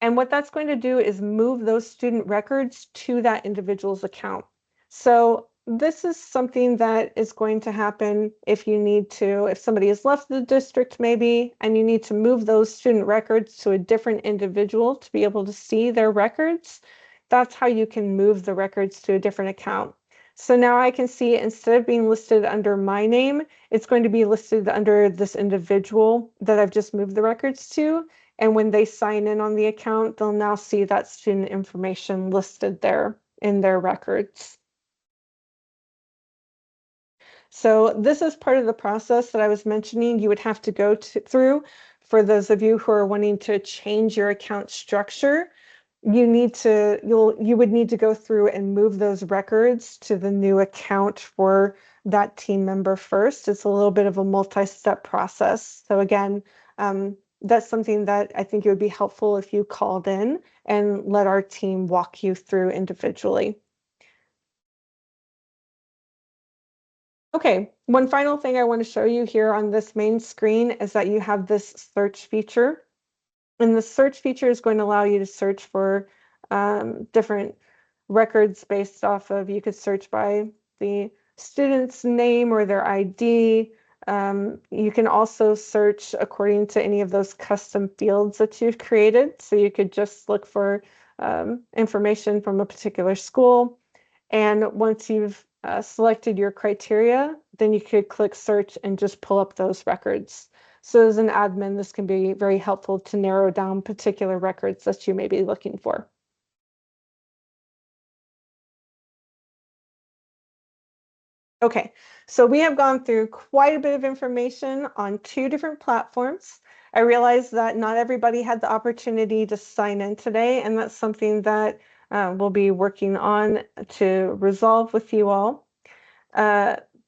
And what that's going to do is move those student records to that individual's account. So this is something that is going to happen if you need to, if somebody has left the district maybe, and you need to move those student records to a different individual to be able to see their records, that's how you can move the records to a different account. So now I can see instead of being listed under my name, it's going to be listed under this individual that I've just moved the records to. And when they sign in on the account, they'll now see that student information listed there in their records. So this is part of the process that I was mentioning you would have to go through for those of you who are wanting to change your account structure. You would need to go through and move those records to the new account for that team member first. It's a little bit of a multi-step process. So again, that's something that I think it would be helpful if you called in and let our team walk you through individually. Okay, one final thing I want to show you here on this main screen is that you have this search feature. And the search feature is going to allow you to search for different records based off of, you could search by the student's name or their ID. You can also search according to any of those custom fields that you've created. So you could just look for information from a particular school. And once you've selected your criteria, then you could click search and just pull up those records. So as an admin, this can be very helpful to narrow down particular records that you may be looking for. Okay, so we have gone through quite a bit of information on 2 different platforms. I realize that not everybody had the opportunity to sign in today, and that's something that we'll be working on to resolve with you all.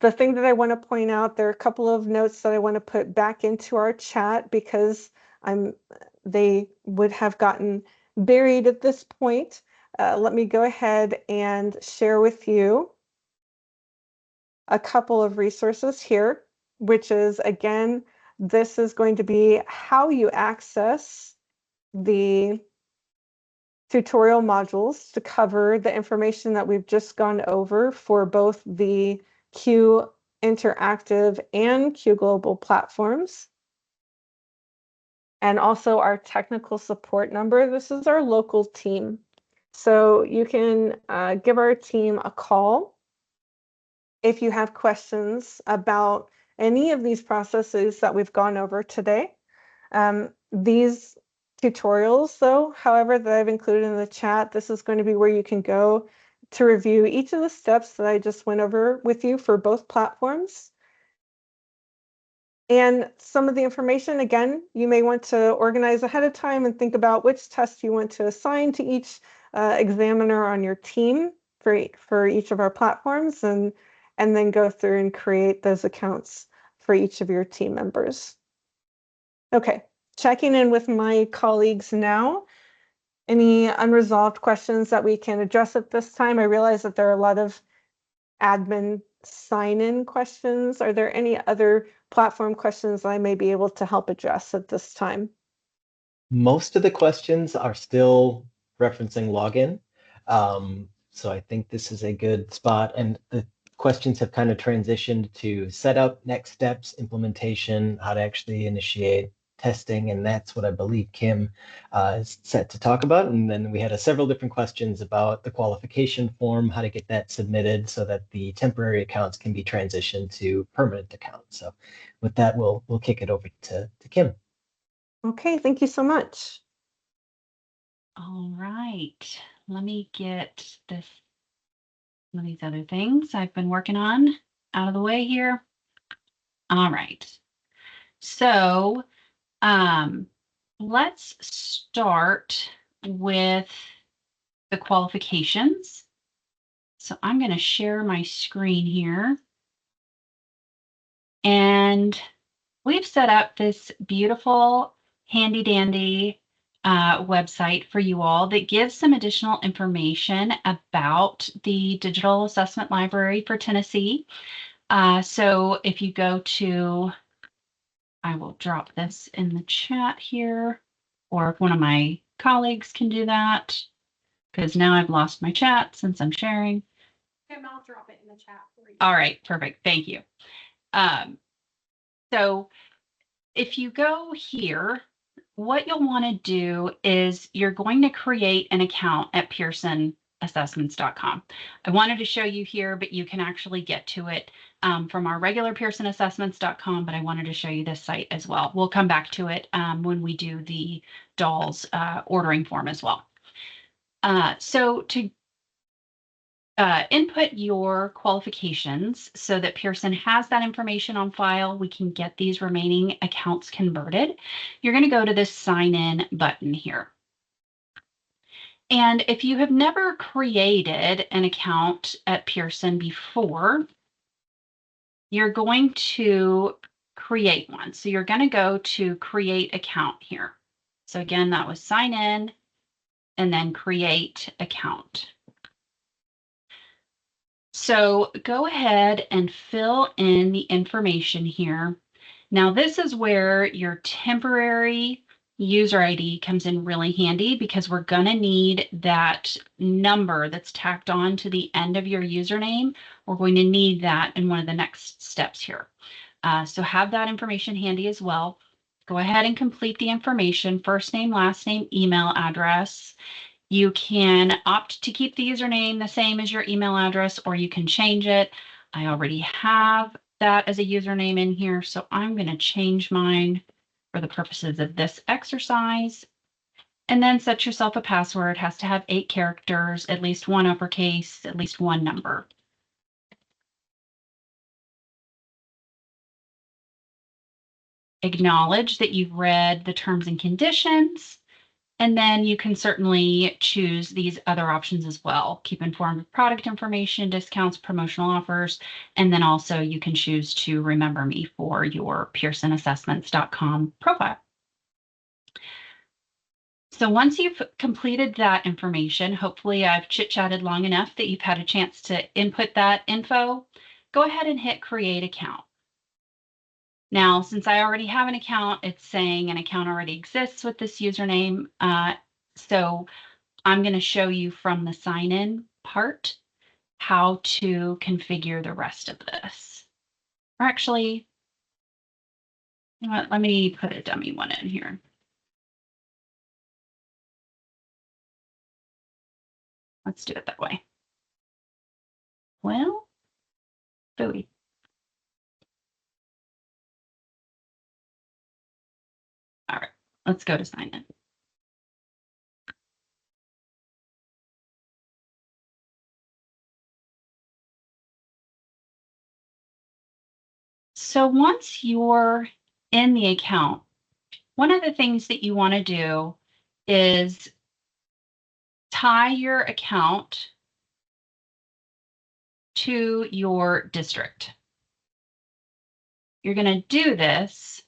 The thing that I want to point out, there are a couple of notes that I want to put back into our chat because they would have gotten buried at this point. Let me go ahead and share with you a couple of resources here, which is, again, this is going to be how you access the tutorial modules to cover the information that we've just gone over for both the Q Interactive and Q Global platforms. And also our technical support number. This is our local team. So you can give our team a call if you have questions about any of these processes that we've gone over today. These tutorials, though, however, that I've included in the chat, this is going to be where you can go to review each of the steps that I just went over with you for both platforms. And some of the information, again, you may want to organize ahead of time and think about which test you want to assign to each examiner on your team for each of our platforms, and then go through and create those accounts for each of your team members. Okay, checking in with my colleagues now. Any unresolved questions that we can address at this time? I realize that there are a lot of admin sign-in questions. Are there any other platform questions I may be able to help address at this time? Most of the questions are still referencing login. So I think this is a good spot. And the questions have kind of transitioned to setup, next steps, implementation, how to actually initiate testing. And that's what I believe Kim is set to talk about. And then we had several different questions about the qualification form, how to get that submitted so that the temporary accounts can be transitioned to permanent accounts. So with that, we'll kick it over to Kim. Okay, thank you so much. All right, let me get some of these other things I've been working on out of the way here. All right, so let's start with the qualifications. So I'm going to share my screen here. And we've set up this beautiful, handy dandy website for you all that gives some additional information about the Digital Assessment Library for Tennessee. So if you go to, I will drop this in the chat here, or if one of my colleagues can do that, because now I've lost my chat since I'm sharing. Tim, I'll drop it in the chat for you. All right, perfect. Thank you. So if you go here, what you'll want to do is you're going to create an account at pearsonassessments.com. I wanted to show you here, but you can actually get to it from our regular pearsonassessments.com, but I wanted to show you this site as well. We'll come back to it when we do the DALS ordering form as well. So to input your qualifications so that Pearson has that information on file, we can get these remaining accounts converted. You're going to go to this sign in button here. And if you have never created an account at Pearson before, you're going to create one. So you're going to go to create account here. So again, that was sign in and then create account. So go ahead and fill in the information here. Now this is where your temporary user ID comes in really handy because we're going to need that number that's tacked on to the end of your username. We're going to need that in one of the next steps here. So have that information handy as well. Go ahead and complete the information, first name, last name, email address. You can opt to keep the username the same as your email address, or you can change it. I already have that as a username in here, so I'm going to change mine for the purposes of this exercise. And then set yourself a password. It has to have 8 characters, at least 1 uppercase, at least 1 number. Acknowledge that you've read the terms and conditions. And then you can certainly choose these other options as well. Keep informed of product information, discounts, promotional offers, and then also you can choose to remember me for your pearsonassessments.com profile. So once you've completed that information, hopefully I've chit-chatted long enough that you've had a chance to input that info, go ahead and hit create account. Now, since I already have an account, it's saying an account already exists with this username. So I'm going to show you from the sign in part how to configure the rest of this. Or actually, you know what, let me put a dummy one in here. Let's do it that way. Well, booey. All right, let's go to sign in. So once you're in the account, one of the things that you want to do is tie your account to your district. You're going to do this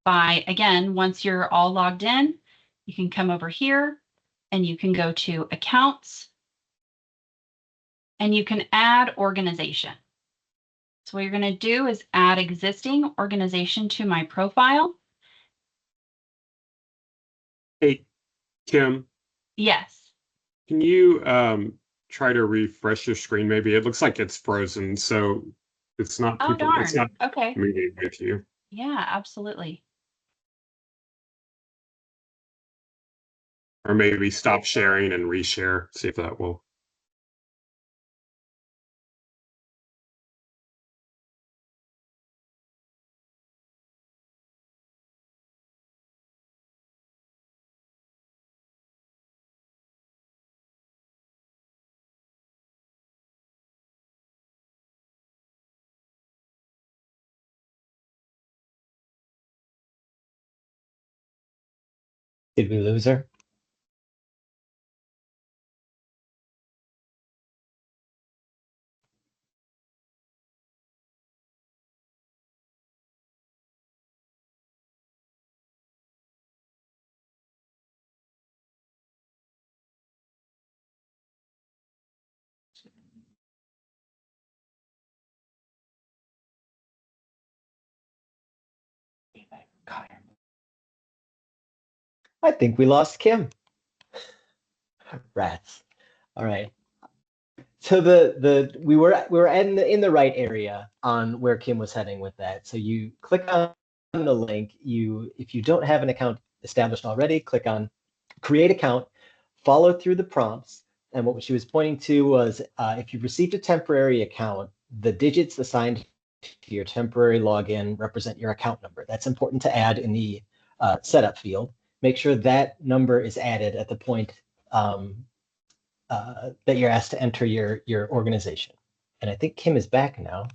by, again, once you're all logged in, you can come over here and you can go to accounts and you can add organization. So what you're going to do is add existing organization to my profile. Hey, Kim, Yes. can you try to refresh your screen? Maybe it looks like it's frozen, so it's not Oh, people. darn. It's not Okay. meeting with you. Yeah, absolutely. Or maybe stop sharing and reshare. See if that will. Did we lose her? God. I think we lost Kim. Rats. All right. So we were in the right area on where Kim was heading with that. So you click on the link. If you don't have an account established already, click on create account, follow through the prompts. And what she was pointing to was if you've received a temporary account, the digits assigned to your temporary login represent your account number. That's important to add in the setup field. Make sure that number is added at the point that you're asked to enter your organization. And I think Kim is back now.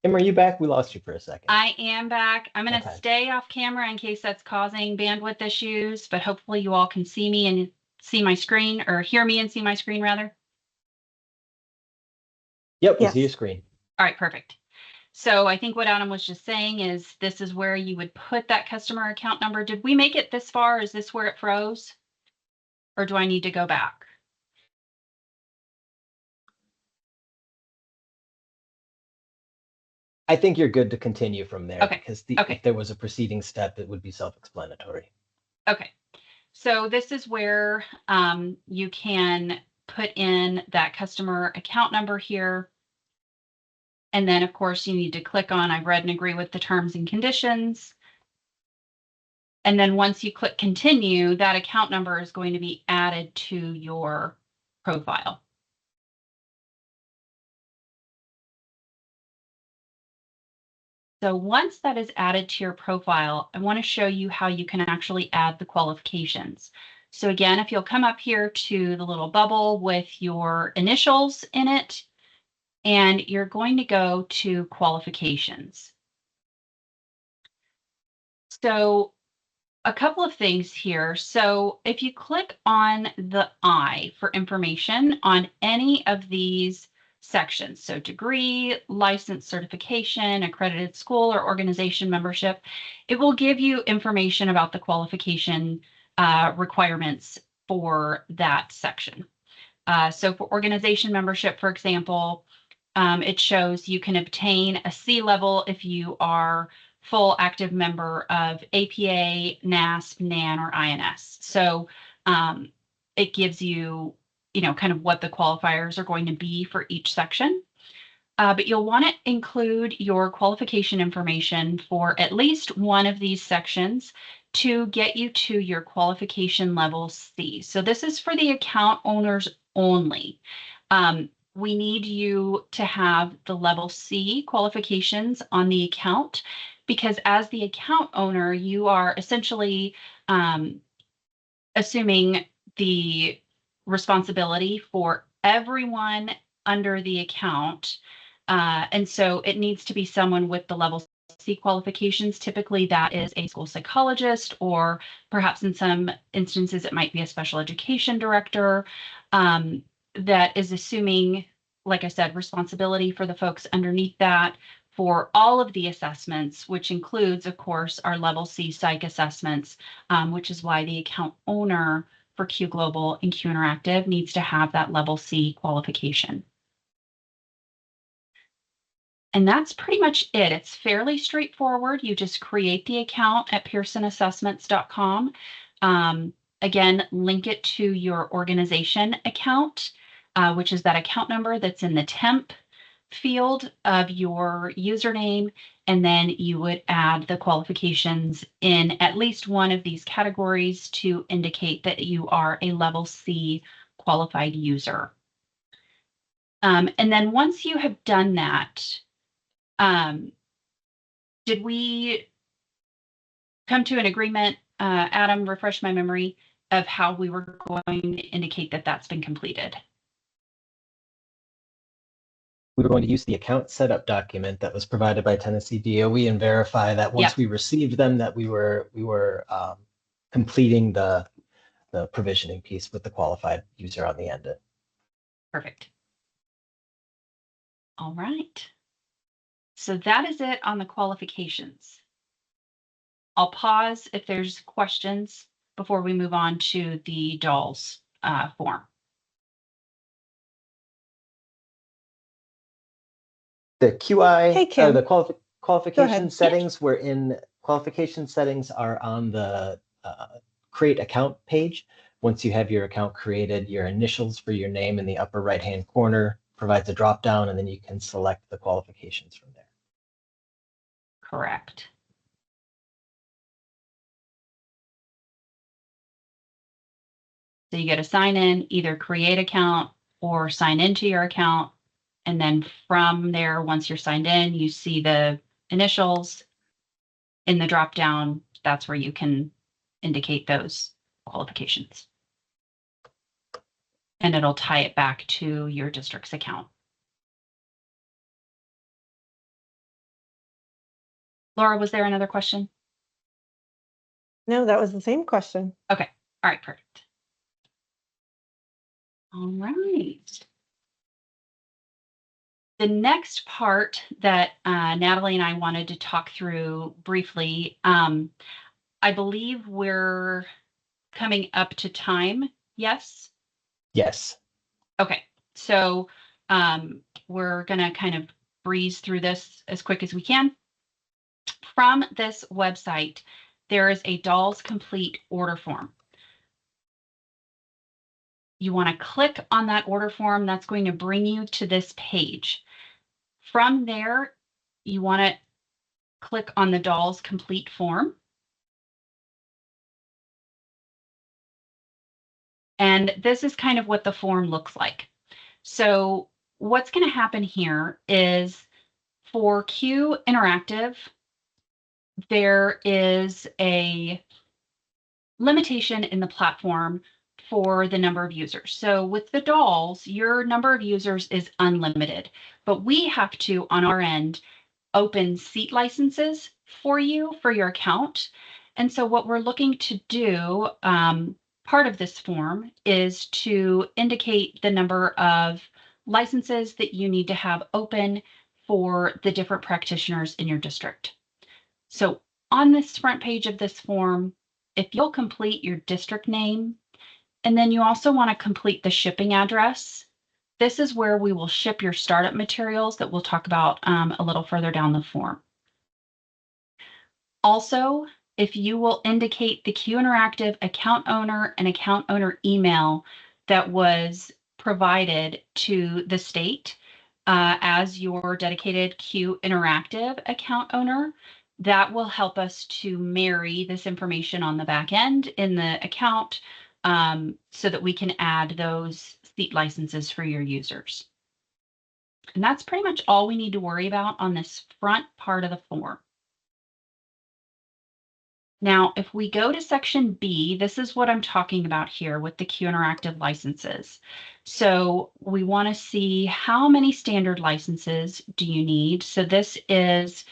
Kim, are you back? We lost you for a second. I am back. I'm going to Okay. stay off camera in case that's causing bandwidth issues, but hopefully you all can see me and see my screen, or hear me and see my screen rather. Yep, we Yes. see your screen. All right, perfect. So I think what Adam was just saying is this is where you would put that customer account number. Did we make it this far? Is this where it froze? Or do I need to go back? I think you're good to continue from there Okay. because Okay. if there was a preceding step, it would be self-explanatory. Okay. So this is where you can put in that customer account number here. And then, of course, you need to click on I've read and agree with the terms and conditions. And then once you click continue, that account number is going to be added to your profile. So once that is added to your profile, I want to show you how you can actually add the qualifications. So again, if you'll come up here to the little bubble with your initials in it, and you're going to go to qualifications. So a couple of things here. So if you click on the I for information on any of these sections, so degree, license, certification, accredited school or organization membership, it will give you information about the qualification requirements for that section. So for organization membership, for example, it shows you can obtain a C level if you are full active member of APA, NASP, NAN, or INS. So it gives you, kind of what the qualifiers are going to be for each section. But you'll want to include your qualification information for at least one of these sections to get you to your qualification level C. So this is for the account owners only. We need you to have the level C qualifications on the account because as the account owner, you are essentially assuming the responsibility for everyone under the account. And so it needs to be someone with the level C qualifications. Typically, that is a school psychologist, or perhaps in some instances, it might be a special education director that is assuming, like I said, responsibility for the folks underneath that for all of the assessments, which includes, of course, our level C psych assessments, which is why the account owner for Q Global and Q Interactive needs to have that level C qualification. And that's pretty much it. It's fairly straightforward. You just create the account at pearsonassessments.com. Again, link it to your organization account, which is that account number that's in the temp field of your username. And then you would add the qualifications in at least one of these categories to indicate that you are a level C qualified user. And then once you have done that, did we come to an agreement, Adam, refresh my memory of how we were going to indicate that that's been completed? We were going to use the account setup document that was provided by Tennessee DOE and verify that once we received them, that we were completing the provisioning piece with the qualified user on the end. Perfect. All right. So that is it on the qualifications. I'll pause if there's questions before we move on to the DALS form. The QI, Hey, Kim. the qualification ahead. settings were in qualification settings are on the create account page. Once you have your account created, your initials for your name in the upper right-hand corner provides a drop-down, and then you can select the qualifications from there. Correct. So you get to sign in, either create account or sign into your account. And then from there, once you're signed in, you see the initials in the drop down. That's where you can indicate those qualifications. And it'll tie it back to your district's account. Laura, was there another question? No, that was the same question. Okay. All right, perfect. All right. The next part that Natalie and I wanted to talk through briefly, I believe we're coming up to time. Yes? Yes. Okay. So we're going to kind of breeze through this as quick as we can. From this website, there is a DALS complete order form. You want to click on that order form. That's going to bring you to this page. From there, you want to click on the DALS complete form. And this is kind of what the form looks like. So what's going to happen here is for Q Interactive, there is a limitation in the platform for the number of users. So with the DALS, your number of users is unlimited, but we have to, on our end, open seat licenses for you for your account. And so what we're looking to do, part of this form, is to indicate the number of licenses that you need to have open for the different practitioners in your district. So on this front page of this form, if you'll complete your district name, and then you also want to complete the shipping address. This is where we will ship your startup materials that we'll talk about a little further down the form. Also, if you will indicate the Q Interactive account owner and account owner email that was provided to the state as your dedicated Q Interactive account owner, that will help us to marry this information on the back end in the account so that we can add those seat licenses for your users. And that's pretty much all we need to worry about on this front part of the form. Now, if we go to section B, this is what I'm talking about here with the Q Interactive licenses. So we want to see how many standard licenses do you need. So this is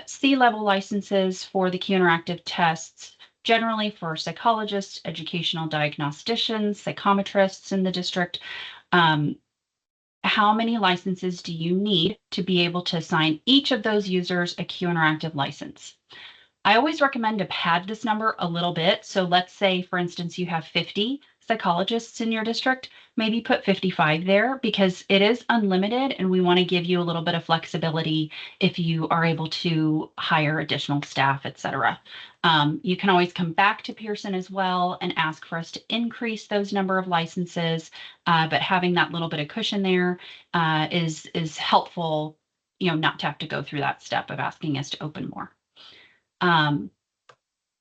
C-level licenses for the Q Interactive tests, generally for psychologists, educational diagnosticians, psychometrists in the district. How many licenses do you need to be able to assign each of those users a Q Interactive license? I always recommend to pad this number a little bit. So let's say, for instance, you have 50 psychologists in your district, maybe put 55 there because it is unlimited and we want to give you a little bit of flexibility if you are able to hire additional staff, etc. You can always come back to Pearson as well and ask for us to increase those number of licenses, but having that little bit of cushion there is helpful, not to have to go through that step of asking us to open more.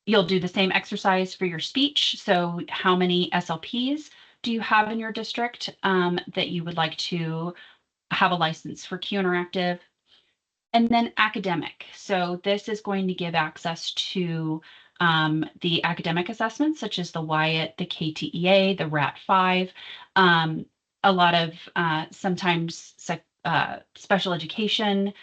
You'll do the same exercise for your speech. So how many SLPs do you have in your district that you would like to have a license for Q Interactive? And then academic. So this is going to give access to the academic assessments, such as the WIAT, the KTEA, the RAT5, a lot of sometimes special education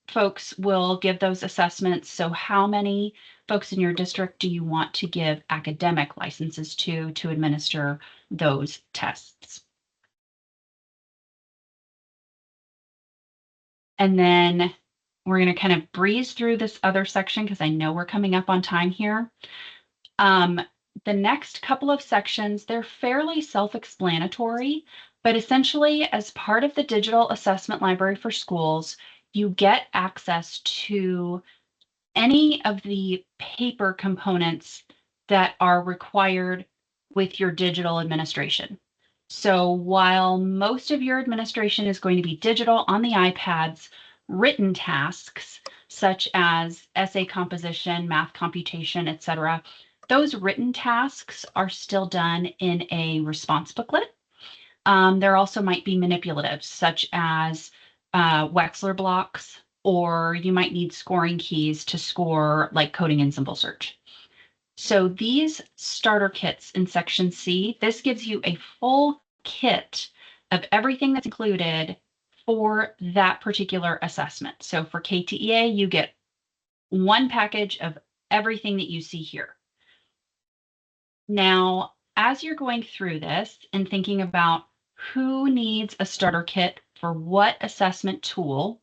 folks will give those assessments. So how many folks in your district do you want to give academic licenses to administer those tests? And then we're going to kind of breeze through this other section because I know we're coming up on time here. The next couple of sections, they're fairly self-explanatory, but essentially as part of the Digital Assessment Library for Schools, you get access to any of the paper components that are required with your digital administration. So while most of your administration is going to be digital on the iPads, written tasks such as essay composition, math computation, etc., those written tasks are still done in a response booklet. There also might be manipulatives such as Wechsler blocks, or you might need scoring keys to score like coding and symbol search. So these starter kits in section C, this gives you a full kit of everything that's included for that particular assessment. So for KTEA, you get one package of everything that you see here. Now, as you're going through this and thinking about who needs a starter kit for what assessment tool,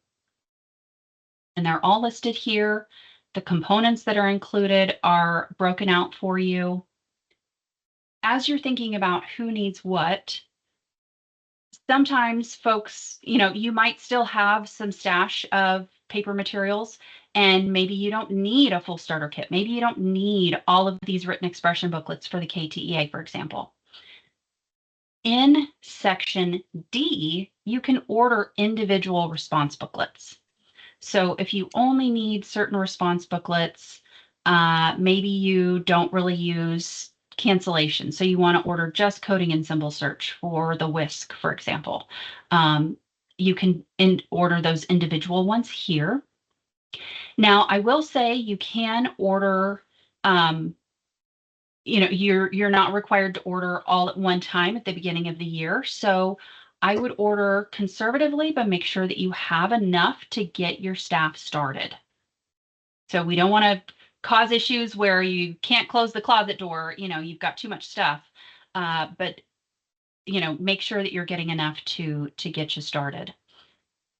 and they're all listed here, the components that are included are broken out for you. As you're thinking about who needs what, sometimes folks, you might still have some stash of paper materials, and maybe you don't need a full starter kit. Maybe you don't need all of these written expression booklets for the KTEA, for example. In section D, you can order individual response booklets. So if you only need certain response booklets, maybe you don't really use cancellation. So you want to order just coding and symbol search for the WISC, for example. You can order those individual ones here. Now, I will say you can order, you're not required to order all at one time at the beginning of the year. So I would order conservatively, but make sure that you have enough to get your staff started. So we don't want to cause issues where you can't close the closet door, you've got too much stuff. But make sure that you're getting enough to get you started.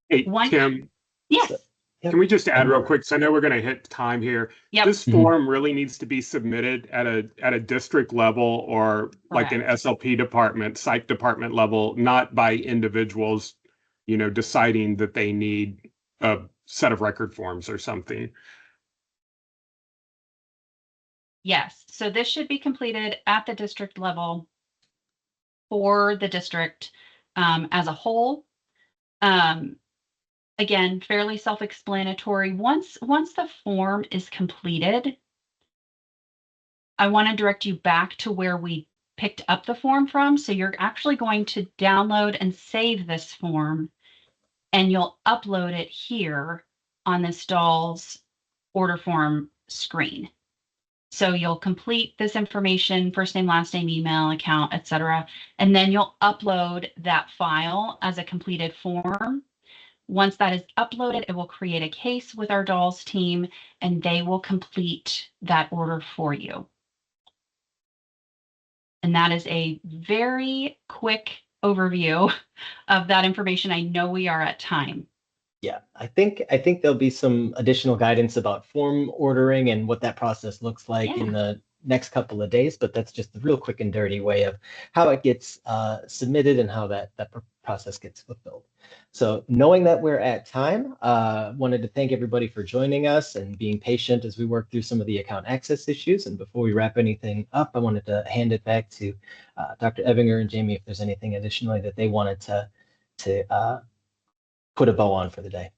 Hey, Kim. Yes. Can we just add real quick? So I know we're going to hit time here. Yep. This form really needs to be submitted at a district level or like an SLP department, psych department level, not by individuals, deciding that they need a set of record forms or something. Yes. So this should be completed at the district level for the district as a whole. Again, fairly self-explanatory. Once the form is completed, I want to direct you back to where we picked up the form from. So you're actually going to download and save this form, and you'll upload it here on this DALS order form screen. So you'll complete this information, first name, last name, email, account, etc., and then you'll upload that file as a completed form. Once that is uploaded, it will create a case with our DALS team, and they will complete that order for you. And that is a very quick overview of that information. I know we are at time. Yeah, I think there'll be some additional guidance about form ordering and what that process looks like in the next couple of days, but that's just the real quick and dirty way of how it gets submitted and how that process gets fulfilled. So knowing that we're at time, wanted to thank everybody for joining us and being patient as we work through some of the account access issues. And before we wrap anything up, I wanted to hand it back to Dr. Evinger and Jamie if there's anything additionally that they wanted to put a bow on for the day.